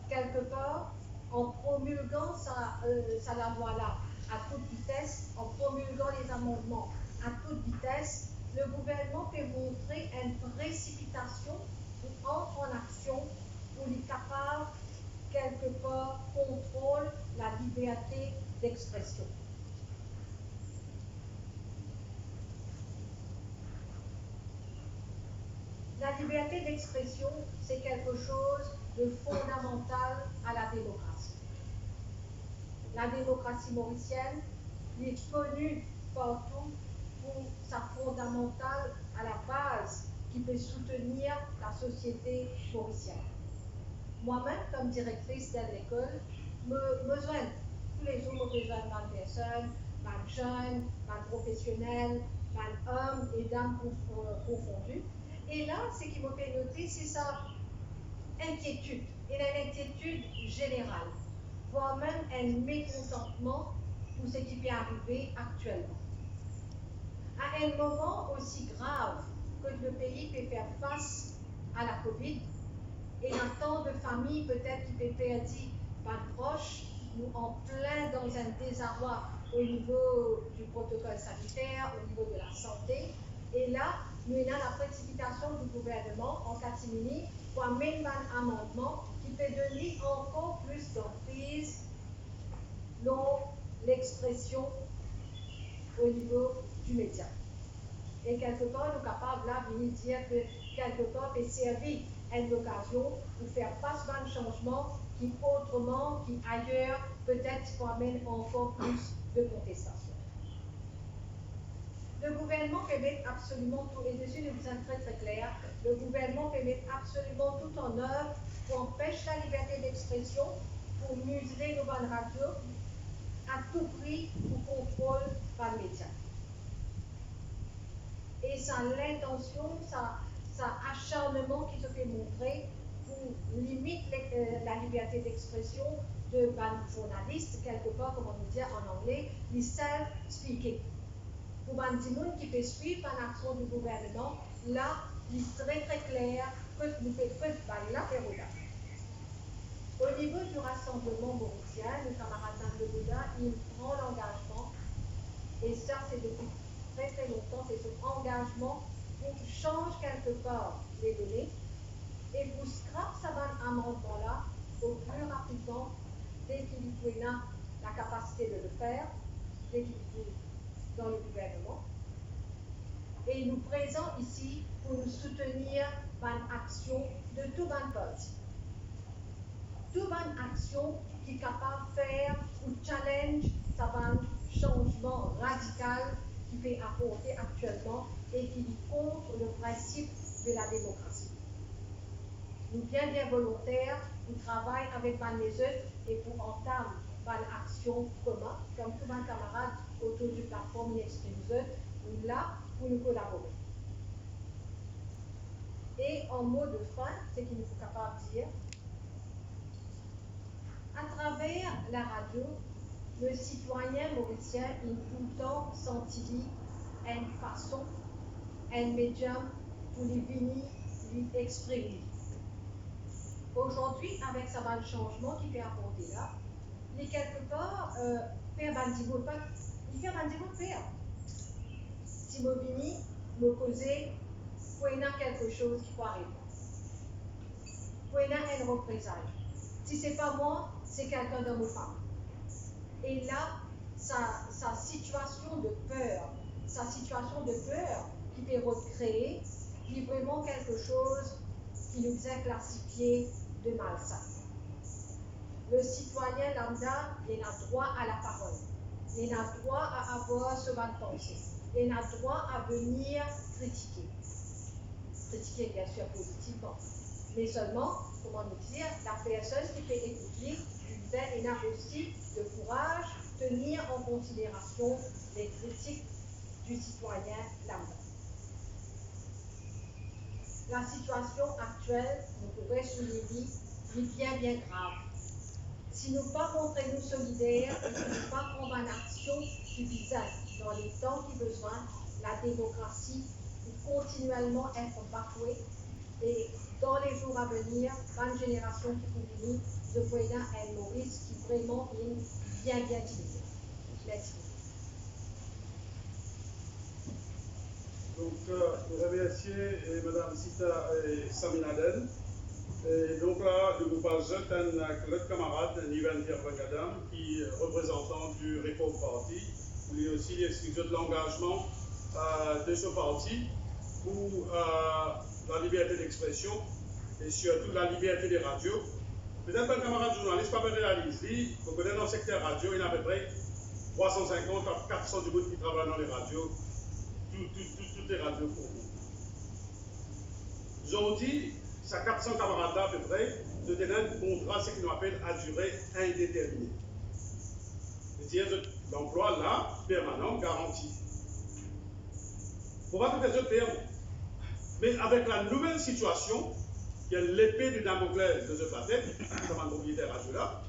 H: Quelque part, en promulguant la loi-là à toute vitesse, en promulguant les amendements à toute vitesse, le gouvernement peut montrer une précipitation ou entre en action pour les capables, quelque part, contrôle la liberté d'expression.
M: La liberté d'expression, c'est quelque chose de fondamental à la démocratie. La démocratie mauricienne est connue partout pour sa fondamentale à la base qui peut soutenir la société mauricienne. Moi-même, comme directrice de l'école, me joigne tous les jours, me rejoigne des personnes, des jeunes, des professionnels, des hommes et dames confondus. Et là, ce qui me fait noter, c'est sa inquiétude, et une inquiétude générale, voire même un mécontentement pour ce qui peut arriver actuellement. À un moment aussi grave que le pays peut faire face à la Covid, et un tant de familles peut-être qui peut perdre par proches, nous en plein dans un désarroi au niveau du protocole sanitaire, au niveau de la santé. Et là, nous avons la précipitation du gouvernement en catimini pour amener un amendement qui peut donner encore plus d'emprise dans l'expression au niveau du média. Et quelque part, nous sommes capables là de dire que quelque part peut servir à une occasion pour faire face à un changement qui autrement, qui ailleurs, peut-être amène encore plus de contestation. Le gouvernement peut mettre absolument tout, et dessus nous sommes très très clairs, le gouvernement peut mettre absolument tout en œuvre pour empêcher la liberté d'expression, pour museler nos bonnes radios, à tout prix pour contrôle par les médias. Et ça l'intention, ça acharnement qui se fait montrer pour limiter la liberté d'expression de journalistes, quelque part, comment nous dire en anglais, les self-speaking. Pour les gens qui peuvent suivre l'action du gouvernement, là, il est très très clair que nous faisons là et là. Au niveau du rassemblement mauricien, le camarade de Bouddha, il prend l'engagement, et ça c'est depuis très très longtemps, c'est son engagement pour changer quelque part les données et pour scrap ça amendement-là au plus rapidement dès qu'il a la capacité de le faire, dès qu'il est dans le gouvernement. Et nous présents ici pour nous soutenir dans l'action de tout le parti. Toute bonne action qui est capable de faire ou challenge ça un changement radical qui peut apporter actuellement et qui est contre le principe de la démocratie. Nous bien volontaires, nous travaillons avec les autres et pour entamer une action commune, comme tous mes camarades autour du plateforme Extreme, nous là pour nous collaborer. Et en mot de fin, ce qu'il nous faut capable de dire, à travers la radio, le citoyen mauricien est tout le temps senti une façon, un médium pour lui venir, lui exprimer. Aujourd'hui, avec ça va le changement qui peut apporter là, il est quelque part faire bandigo pas, il fait bandigo faire. Si je viens me poser, pour y avoir quelque chose qui peut arriver. Pour y avoir une représailles. Si ce n'est pas moi, c'est quelqu'un de ma femme. Et là, sa situation de peur qui peut recréer, est vraiment quelque chose qui nous a classifié de malsain. Le citoyen lambda, il a droit à la parole. Il a droit à avoir ce bas de pensée. Il a droit à venir critiquer. Critiquer, bien sûr, positivement. Mais seulement, comment nous dire, la personne qui peut écouter, il a aussi le courage de tenir en considération les critiques du citoyen lambda. La situation actuelle, nous pourrions souligner, est bien grave. Si nous ne pas montrer nous solidaires, et si nous ne pas prendre une action suffisante dans les temps qui besoin, la démocratie peut continuellement être bafouée et dans les jours à venir, une génération qui peut venir de Poena et Maurice qui vraiment est bien divisée. Merci.
G: Donc, je remercie Mme Sita et Saminaden. Et donc là, je vous passe notre camarade, Nivan Tirbagadam, qui est représentant du Reform Party, où il y a aussi l'excuse de l'engagement de ce parti pour la liberté d'expression et surtout la liberté des radios. Peut-être un camarade journaliste pas réalise, vous connaissez dans le secteur radio, il y a à peu près 350 à 400 du monde qui travaillent dans les radios, toutes les radios pour vous. Aujourd'hui, ces 400 camarades-là à peu près, je donne un contrat, ce qu'on appelle à durée indéterminée. C'est-à-dire l'emploi là, permanent, garanti. Pour pas que les autres perdent. Mais avec la nouvelle situation, il y a l'épée de Damoclès de la tête, comme un propriétaire radio là,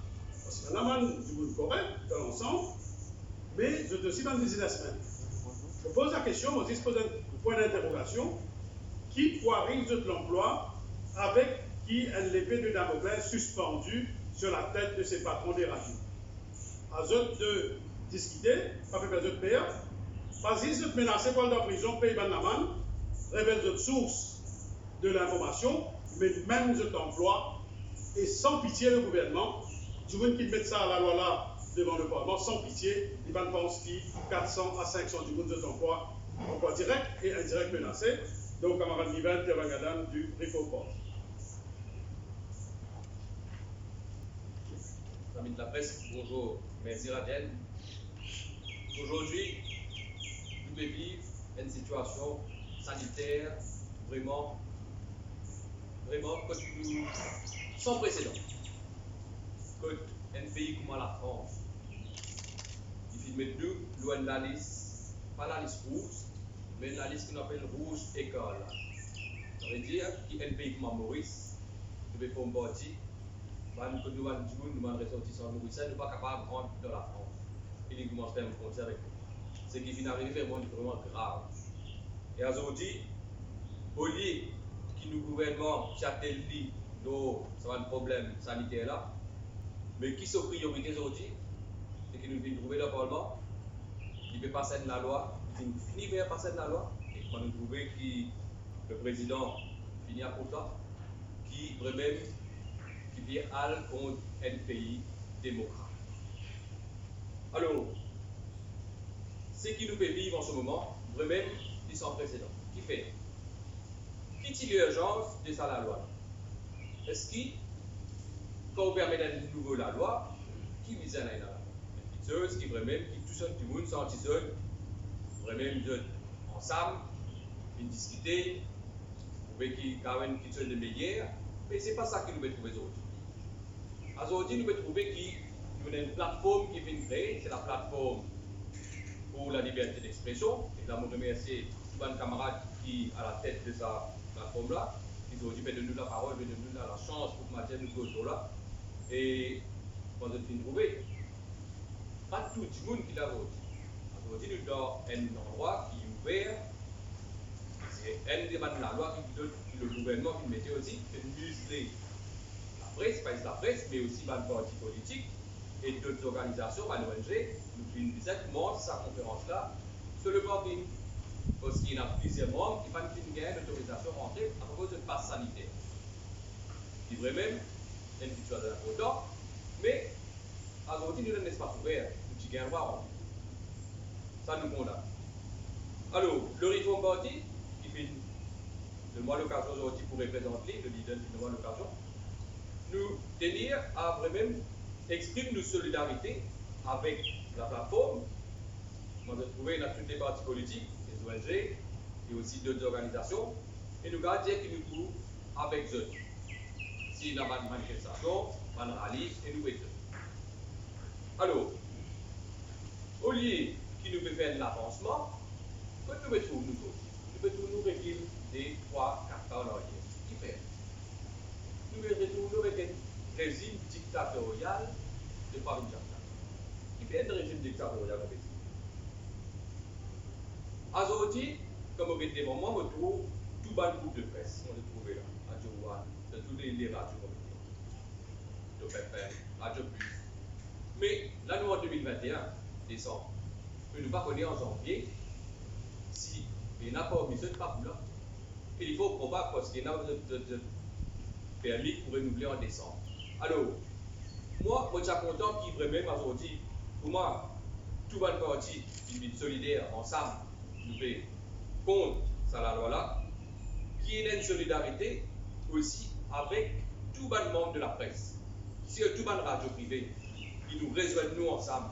G: parce qu'il y a un man du monde correct, dans l'ensemble, mais je te suis dans le businessman. Je pose la question, je pose un point d'interrogation, qui pourra résoudre l'emploi avec qui a l'épée de Damoclès suspendue sur la tête de ses patrons des radios. À eux de discuter, pas fait besoin de payer, parce qu'ils sont menacés par la prison, paye ban la manne, révèle d'autres sources de l'information, mais même cet emploi, et sans pitié le gouvernement, du monde qui met ça à la loi là, devant le Parlement, sans pitié, il va pense qu'il 400 à 500 du monde emploi direct et indirect menacé. Donc, camarade Niven, Tervangadan du Rifoport.
N: Amis de la presse, bonjour, merci Radienne. Aujourd'hui, nous vivons une situation sanitaire vraiment sans précédent. Un pays comme la France, il faut mettre nous loin de la liste, pas la liste rouge, mais la liste qu'on appelle rouge école. Ça veut dire qu'un pays comme Maurice, nous devons faire un parti, nous avons ressortissants mauriciens, nous ne sommes pas capables de rentrer dans la France. Et nous commençons à faire une frontière avec nous. Ce qui vient d'arriver est vraiment grave. Et aujourd'hui, au lieu que nous gouvernement Châtel-Lit, ça va un problème sanitaire là, mais qui sont priorités aujourd'hui, c'est que nous devons trouver le Parlement, qui peut passer de la loi, qui finit par passer de la loi, et quand nous trouvons que le président finit à pourtant, qui vraiment qui vient contre un pays démocrate. Alors, ce qui nous fait vivre en ce moment, vraiment, c'est sans précédent. Qui fait? Qui tire l'urgence de ça la loi? Est-ce que, quand on permet d'un nouveau la loi, qui vise à la loi? Une petite qui vraiment, qui tout seul, tout le monde, sans seul, vraiment, ensemble, une discuter, trouver qui quand même qui de meilleur, mais ce n'est pas ça que nous devons trouver aujourd'hui. Aujourd'hui, nous devons trouver qu'il y a une plateforme qui vient créer, c'est la plateforme pour la liberté d'expression. Et là, je remercie tous les camarades qui à la tête de cette plateforme-là, qui ont dit de nous la parole, de nous la chance pour que nous causions là. Et quand on vient trouver, pas tout le monde qui l'a voté. Aujourd'hui, nous avons un endroit qui est ouvert. C'est un des de la loi qui donne le gouvernement qui mettait aussi de museler la presse, pas juste la presse, mais aussi les partis politiques et d'autres organisations, les ONG. Nous montrent sa conférence-là sur le banking. Parce qu'il y a plusieurs membres qui n'ont pas gagné d'autorisation à rentrer à cause de passe sanitaire. C'est vrai même, c'est une situation importante, mais aujourd'hui, nous avons un espace ouvert, nous avons un droit. Ça nous condamne. Alors, le Reform Party, qui fait de moi l'occasion aujourd'hui pour représenter le leader de moi l'occasion, nous tenir à vraiment exprimer nos solidarités avec la plateforme. On a trouvé dans toutes les partis politiques, les ONG et aussi d'autres organisations, et nous allons dire que nous trouvons avec eux. S'il y a une manifestation, un rallye, et nous mettons. Alors, au lieu qui nous peut faire de l'avancement, que nous mettons nous autres? Nous mettons nous reculer des 3-4 ans en arrière. Qui fait? Nous mettons avec un régime dictatorial de Paris Jacques. Qui fait un régime dictatorial avec aujourd'hui, comme on dit des moments, on trouve tout bas de groupe de presse. On le trouve là, Radio One, de toutes les radios, de PFM, Radio Plus. Mais là, nous en 2021, décembre, nous ne pas connaître en janvier si il n'y a pas besoin de pas là. Et il faut probable parce qu'il y a de permis pour renouveler en décembre. Alors, moi, je suis content qu'il vraiment aujourd'hui, pour moi, tout le parti, il est solidaire ensemble, nous fait contre ça la loi là, qui est une solidarité aussi avec tout le monde de la presse. Si tout le radio privé, qui nous rejoignent nous ensemble,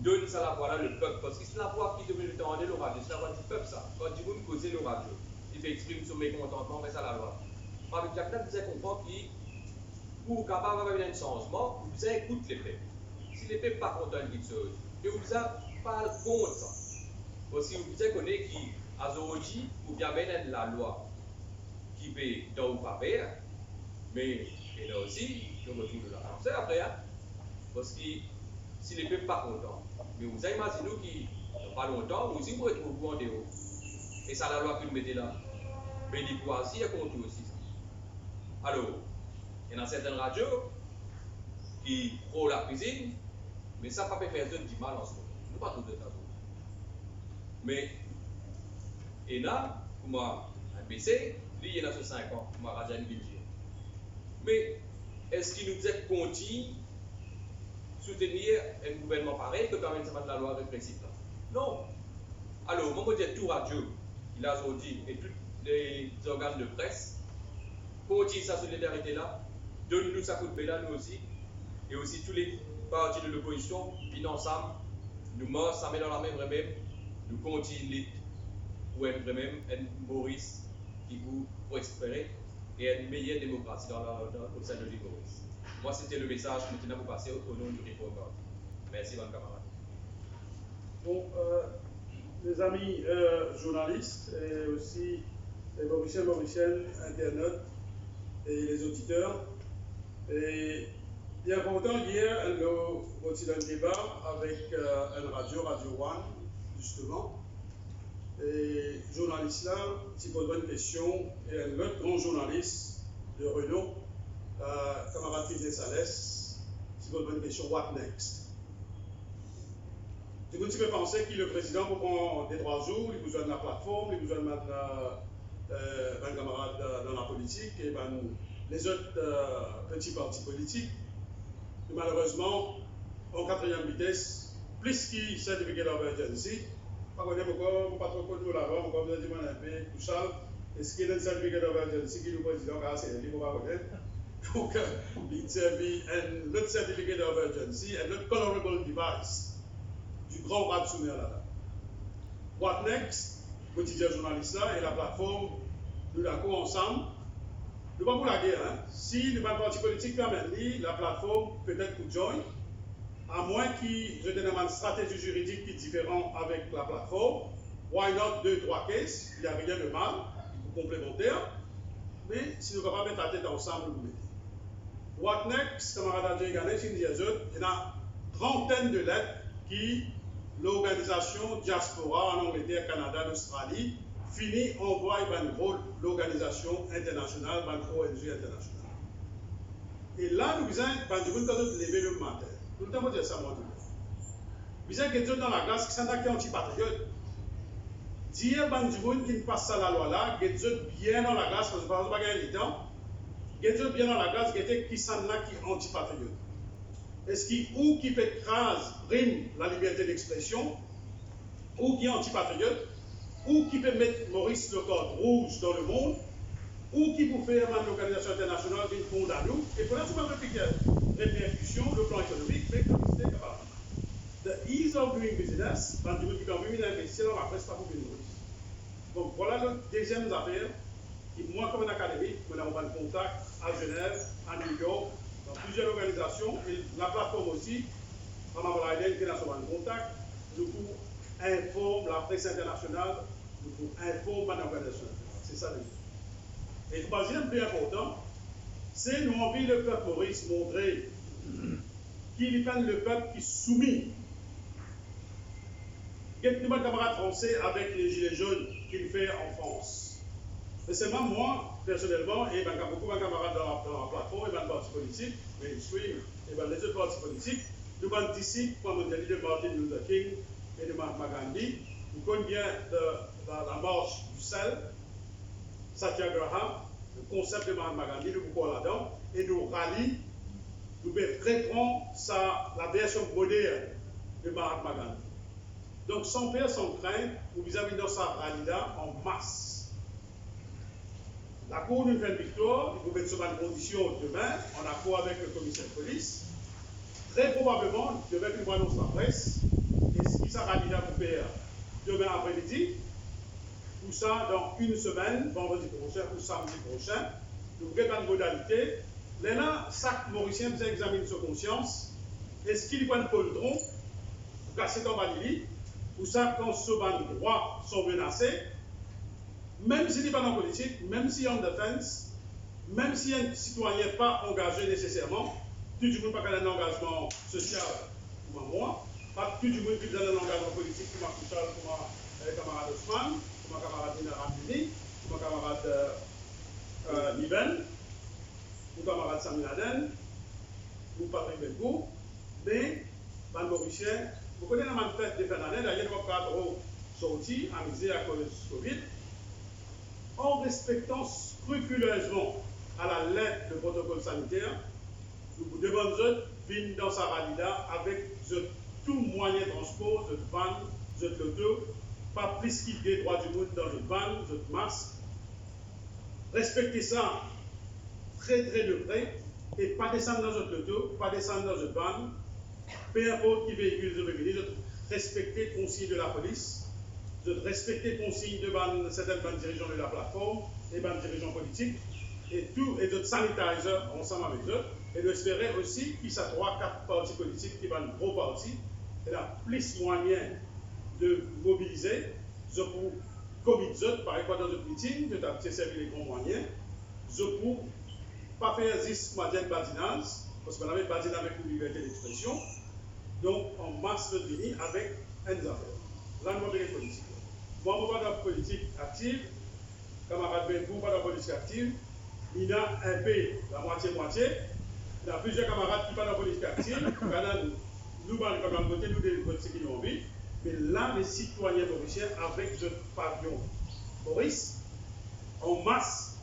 N: donne ça la voix là le peuple, parce que c'est la voix qui devait entendre le radio, c'est la voix du peuple ça. Quand du monde causer le radio, il fait exprimer son mécontentement, mais ça la loi. Avec Jacques, vous avez compris que pour capable d'avoir un changement, vous avez écouté les peuples. Si les peuples pas contents de quelque chose, et vous avez pas contre ça. Parce que vous avez connu qui, à Zoologie, ou bien la loi qui peut dans ou pas faire, mais et là aussi, je me retrouve de la pensée après, hein, parce que si les peuples pas contents, mais vous avez imaginé qu'il n'y a pas longtemps, vous aussi vous retrouvez en dehors. Et ça, la loi que nous mettez là. Mais les poisiers contre aussi. Alors, il y a certaines radios qui prônent la cuisine, mais ça ne peut pas faire du mal en ce moment. Nous pas tout de temps. Mais, il y a, pour moi, un BC, lui, il y en a sur 5 ans, pour moi, radio Belgique. Mais, est-ce qu'il nous dit continue soutenir un gouvernement pareil que permet de mettre la loi répressive là? Non. Alors, moi, je dis tout radio, il a aujourd'hui, et tous les organes de presse, continue sa solidarité là, donne-nous sa coup de pied là, nous aussi, et aussi tous les partis de l'opposition, puis ensemble, nous morts, ça met dans la même remède, nous continuons pour être vraiment un Maurice qui vous prospérer et une meilleure démocratie au sein de l'île Maurice. Moi, c'était le message que je tenais à vous passer au nom du Report. Merci, mon camarade.
G: Bon, les amis journalistes et aussi les Mauriciens, Mauriciennes, internautes et les auditeurs. Et il y a longtemps, hier, nous avons eu un débat avec un Radio One, justement. Et journaliste là, s'il pose une question, et un autre grand journaliste de renom, camarade Fidel Salès, s'il pose une question, what next? Du coup, tu peux penser que le président prend des 3 jours, il besoin de la plateforme, il besoin de mettre un camarade dans la politique et les autres petits partis politiques. Et malheureusement, en 4e vitesse, plus qu'il certificat d'emergency, pas qu'on aime encore, pas trop connu là-bas, on va dire un peu, tout ça. Est-ce qu'il y a un certificat d'emergency qui le président a assez libre à connaître? Donc, il servi un autre certificat d'emergency, un autre colorable device du grand rat soumis là-bas. What next? Quotidien journaliste là et la plateforme, nous d'accord ensemble. Nous pas pour la guerre, hein. Si le parti politique permet la plateforme peut-être pour join, à moins qu'ils aient une stratégie juridique qui est différente avec la plateforme, why not 2-3 cases, il n'y a rien de mal, pour complémentaire, mais si nous ne pouvons pas mettre la tête ensemble, vous mettez. What next, camarade Adjé Gané, il y a une trentaine de lettres qui l'organisation Diaspora en Angleterre, Canada, Australie, finit envoie l'organisation internationale, ONG internationale. Et là, nous avons lever le matin. Nous avons dit ça, moi, nous avons dit dans la glace qui sont anti-patriotes. Dire que qui ne passe pas la loi là, qui bien dans la glace, parce que par exemple, il y a des temps, qui bien dans la glace, qui sont anti-patriotes. Est-ce ou qui fait crase, brime la liberté d'expression, ou qui est anti-patriote, ou qui peut mettre Maurice le code rouge dans le monde, ou qui peut faire une organisation internationale qui condamne nous, et pour l'instant, on va répercussion, le plan économique, mais comme c'est capable. The ease of doing business, quand tu veux qu'il y ait investir dans la presse, pas pour Maurice. Donc voilà la deuxième affaire, qui moi, comme un académique, nous avons un contact à Genève, à New York, dans plusieurs organisations, et la plateforme aussi, Maman Balaïden, qui est dans un contact, nous informe la presse internationale, nous informe l'organisation. C'est ça le but. Et le troisième plus important, c'est nous envie le peuple Maurice montrer qu'il est le peuple qui est soumis. Quelques camarades français avec les gilets jaunes qu'il fait en France. Mais seulement moi, personnellement, et beaucoup de camarades dans la plateforme, et dans le parti politique, mainstream, et dans les autres partis politiques, nous avons d'ici, comme on a dit de Martin Luther King et de Mahatma Gandhi, nous connaissons bien la marche du sel, Satyagraha, le concept de Mahatma Gandhi, nous beaucoup là-dedans, et nous rallient, nous reprenons la version moderne de Mahatma Gandhi. Donc sans peur, sans crainte, nous vis-à-vis de sa rallye en masse. La Cour nous fait une victoire, il faut mettre sur une condition demain, en accord avec le commissaire de police. Très probablement, demain, nous annonce la presse, et ce qui sera candidat pour faire demain après-midi, ou ça dans une semaine, vendredi prochain ou samedi prochain, nous verrons une modalité. Là, chaque Mauricien vous examine sa conscience. Est-ce qu'il va pas le tronc pour casser ton valide, ou ça, quand ce droits sont menacés, même s'il n'est pas dans la politique, même s'il y a en défense, même si un citoyen n'est pas engagé nécessairement, tout du monde pas un engagement social comme moi, pas tout du monde qui a un engagement politique comme Kouchal, comme mon camarade Osman, comme mon camarade Nina Ramini, comme mon camarade Niven, mon camarade Sami Laden, ou Patrick Belgo, mais les Mauriciens, vous connaissez la manifeste de fin d'année, d'ailleurs, on va pas sortir, amusé à cause du Covid, en respectant scrupuleusement à la lettre le protocole sanitaire, nous vous demandons de venir dans sa valida avec tout moyen de transport, de van, de l'auto, pas plus qu'il y ait des droits du monde dans le van, de masque. Respectez ça très très de près et pas descendre dans notre auto, pas descendre dans notre van, peu importe qui véhicule de venir, respectez les consignes de la police, de respecter les consignes de certaines bandes dirigeants de la plateforme, les bandes dirigeants politiques, et tout, et de sanitiser ensemble avec eux, et d'espérer aussi qu'il y a 3-4 partis politiques qui vont un gros parti, et là, plus moyen de mobiliser, pour COVID, par exemple, dans notre meeting, de t'appeler servir les grands moyens, pour pas faire 10 matières badinage, parce qu'on avait badinage avec une liberté d'expression, donc en masse de venir avec un affaires. Là, nous avons des politiques. Moi, je ne suis pas dans la politique active, camarade Benkou, pas dans la politique active. Il y a un peu la moitié-moitié. Il y a plusieurs camarades qui ne sont pas dans la politique active. Nous, comme la côté, nous, des politiques qui ont envie. Mais là, les citoyens mauriciens, avec le pavillon Maurice, en masse,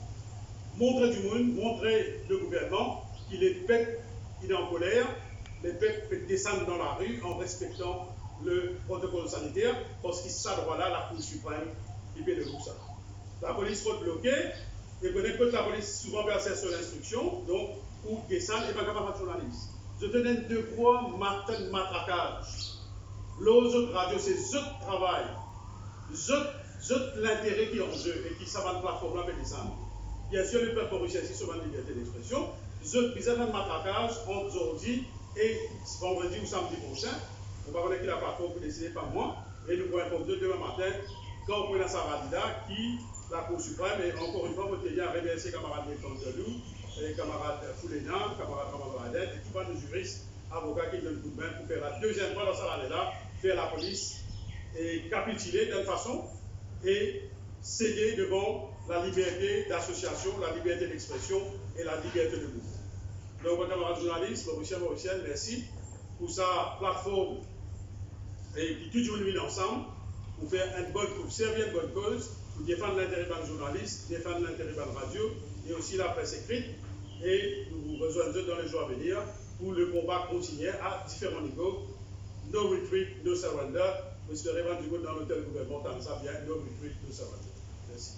G: montrer du monde, montrer le gouvernement qu'il est peuple, il est en colère, les peuples peuvent descendre dans la rue en respectant le protocole sanitaire, parce que ça droit-là, la Cour suprême, qui fait de tout ça. La police faut bloquer, et connaître que la police souvent versée sur l'instruction, donc pour descendre et pas capable de journaliste. Je te donne deux fois matin matraquage. L'autre radio, c'est ce travail, l'intérêt qui est en jeu et qui ça va de plateforme là descendre. Bien sûr, le peuple mauricien ici sur la liberté d'expression, ils ont un matraquage entre aujourd'hui et vendredi ou samedi prochain. On va voir qui la plateforme pour décider par moi. Et nous pourrons informer demain matin quand on prend sa valida qui, la Cour suprême, et encore une fois, vous tenez à remercier camarades Néfantelou, les camarades Foulénan, camarades Ramadan, et tout le juristes, avocats qui donnent le coup de main pour faire la deuxième fois dans sa valida, faire la police et capituler d'une façon et céder devant la liberté d'association, la liberté d'expression et la liberté de mouvement. Donc, camarades journalistes, Mauriciennes, merci pour sa plateforme et puis tout le monde ensemble pour faire pour servir une bonne cause, pour défendre l'intérêt des journalistes, défendre l'intérêt de la radio et aussi la presse écrite. Et nous vous rejoindrons dans les jours à venir pour le combat continuer à différents niveaux. No retreat, no surrender. Vous serez rendu dans l'hôtel gouvernemental, ça vient, no retreat, no surrender. Merci.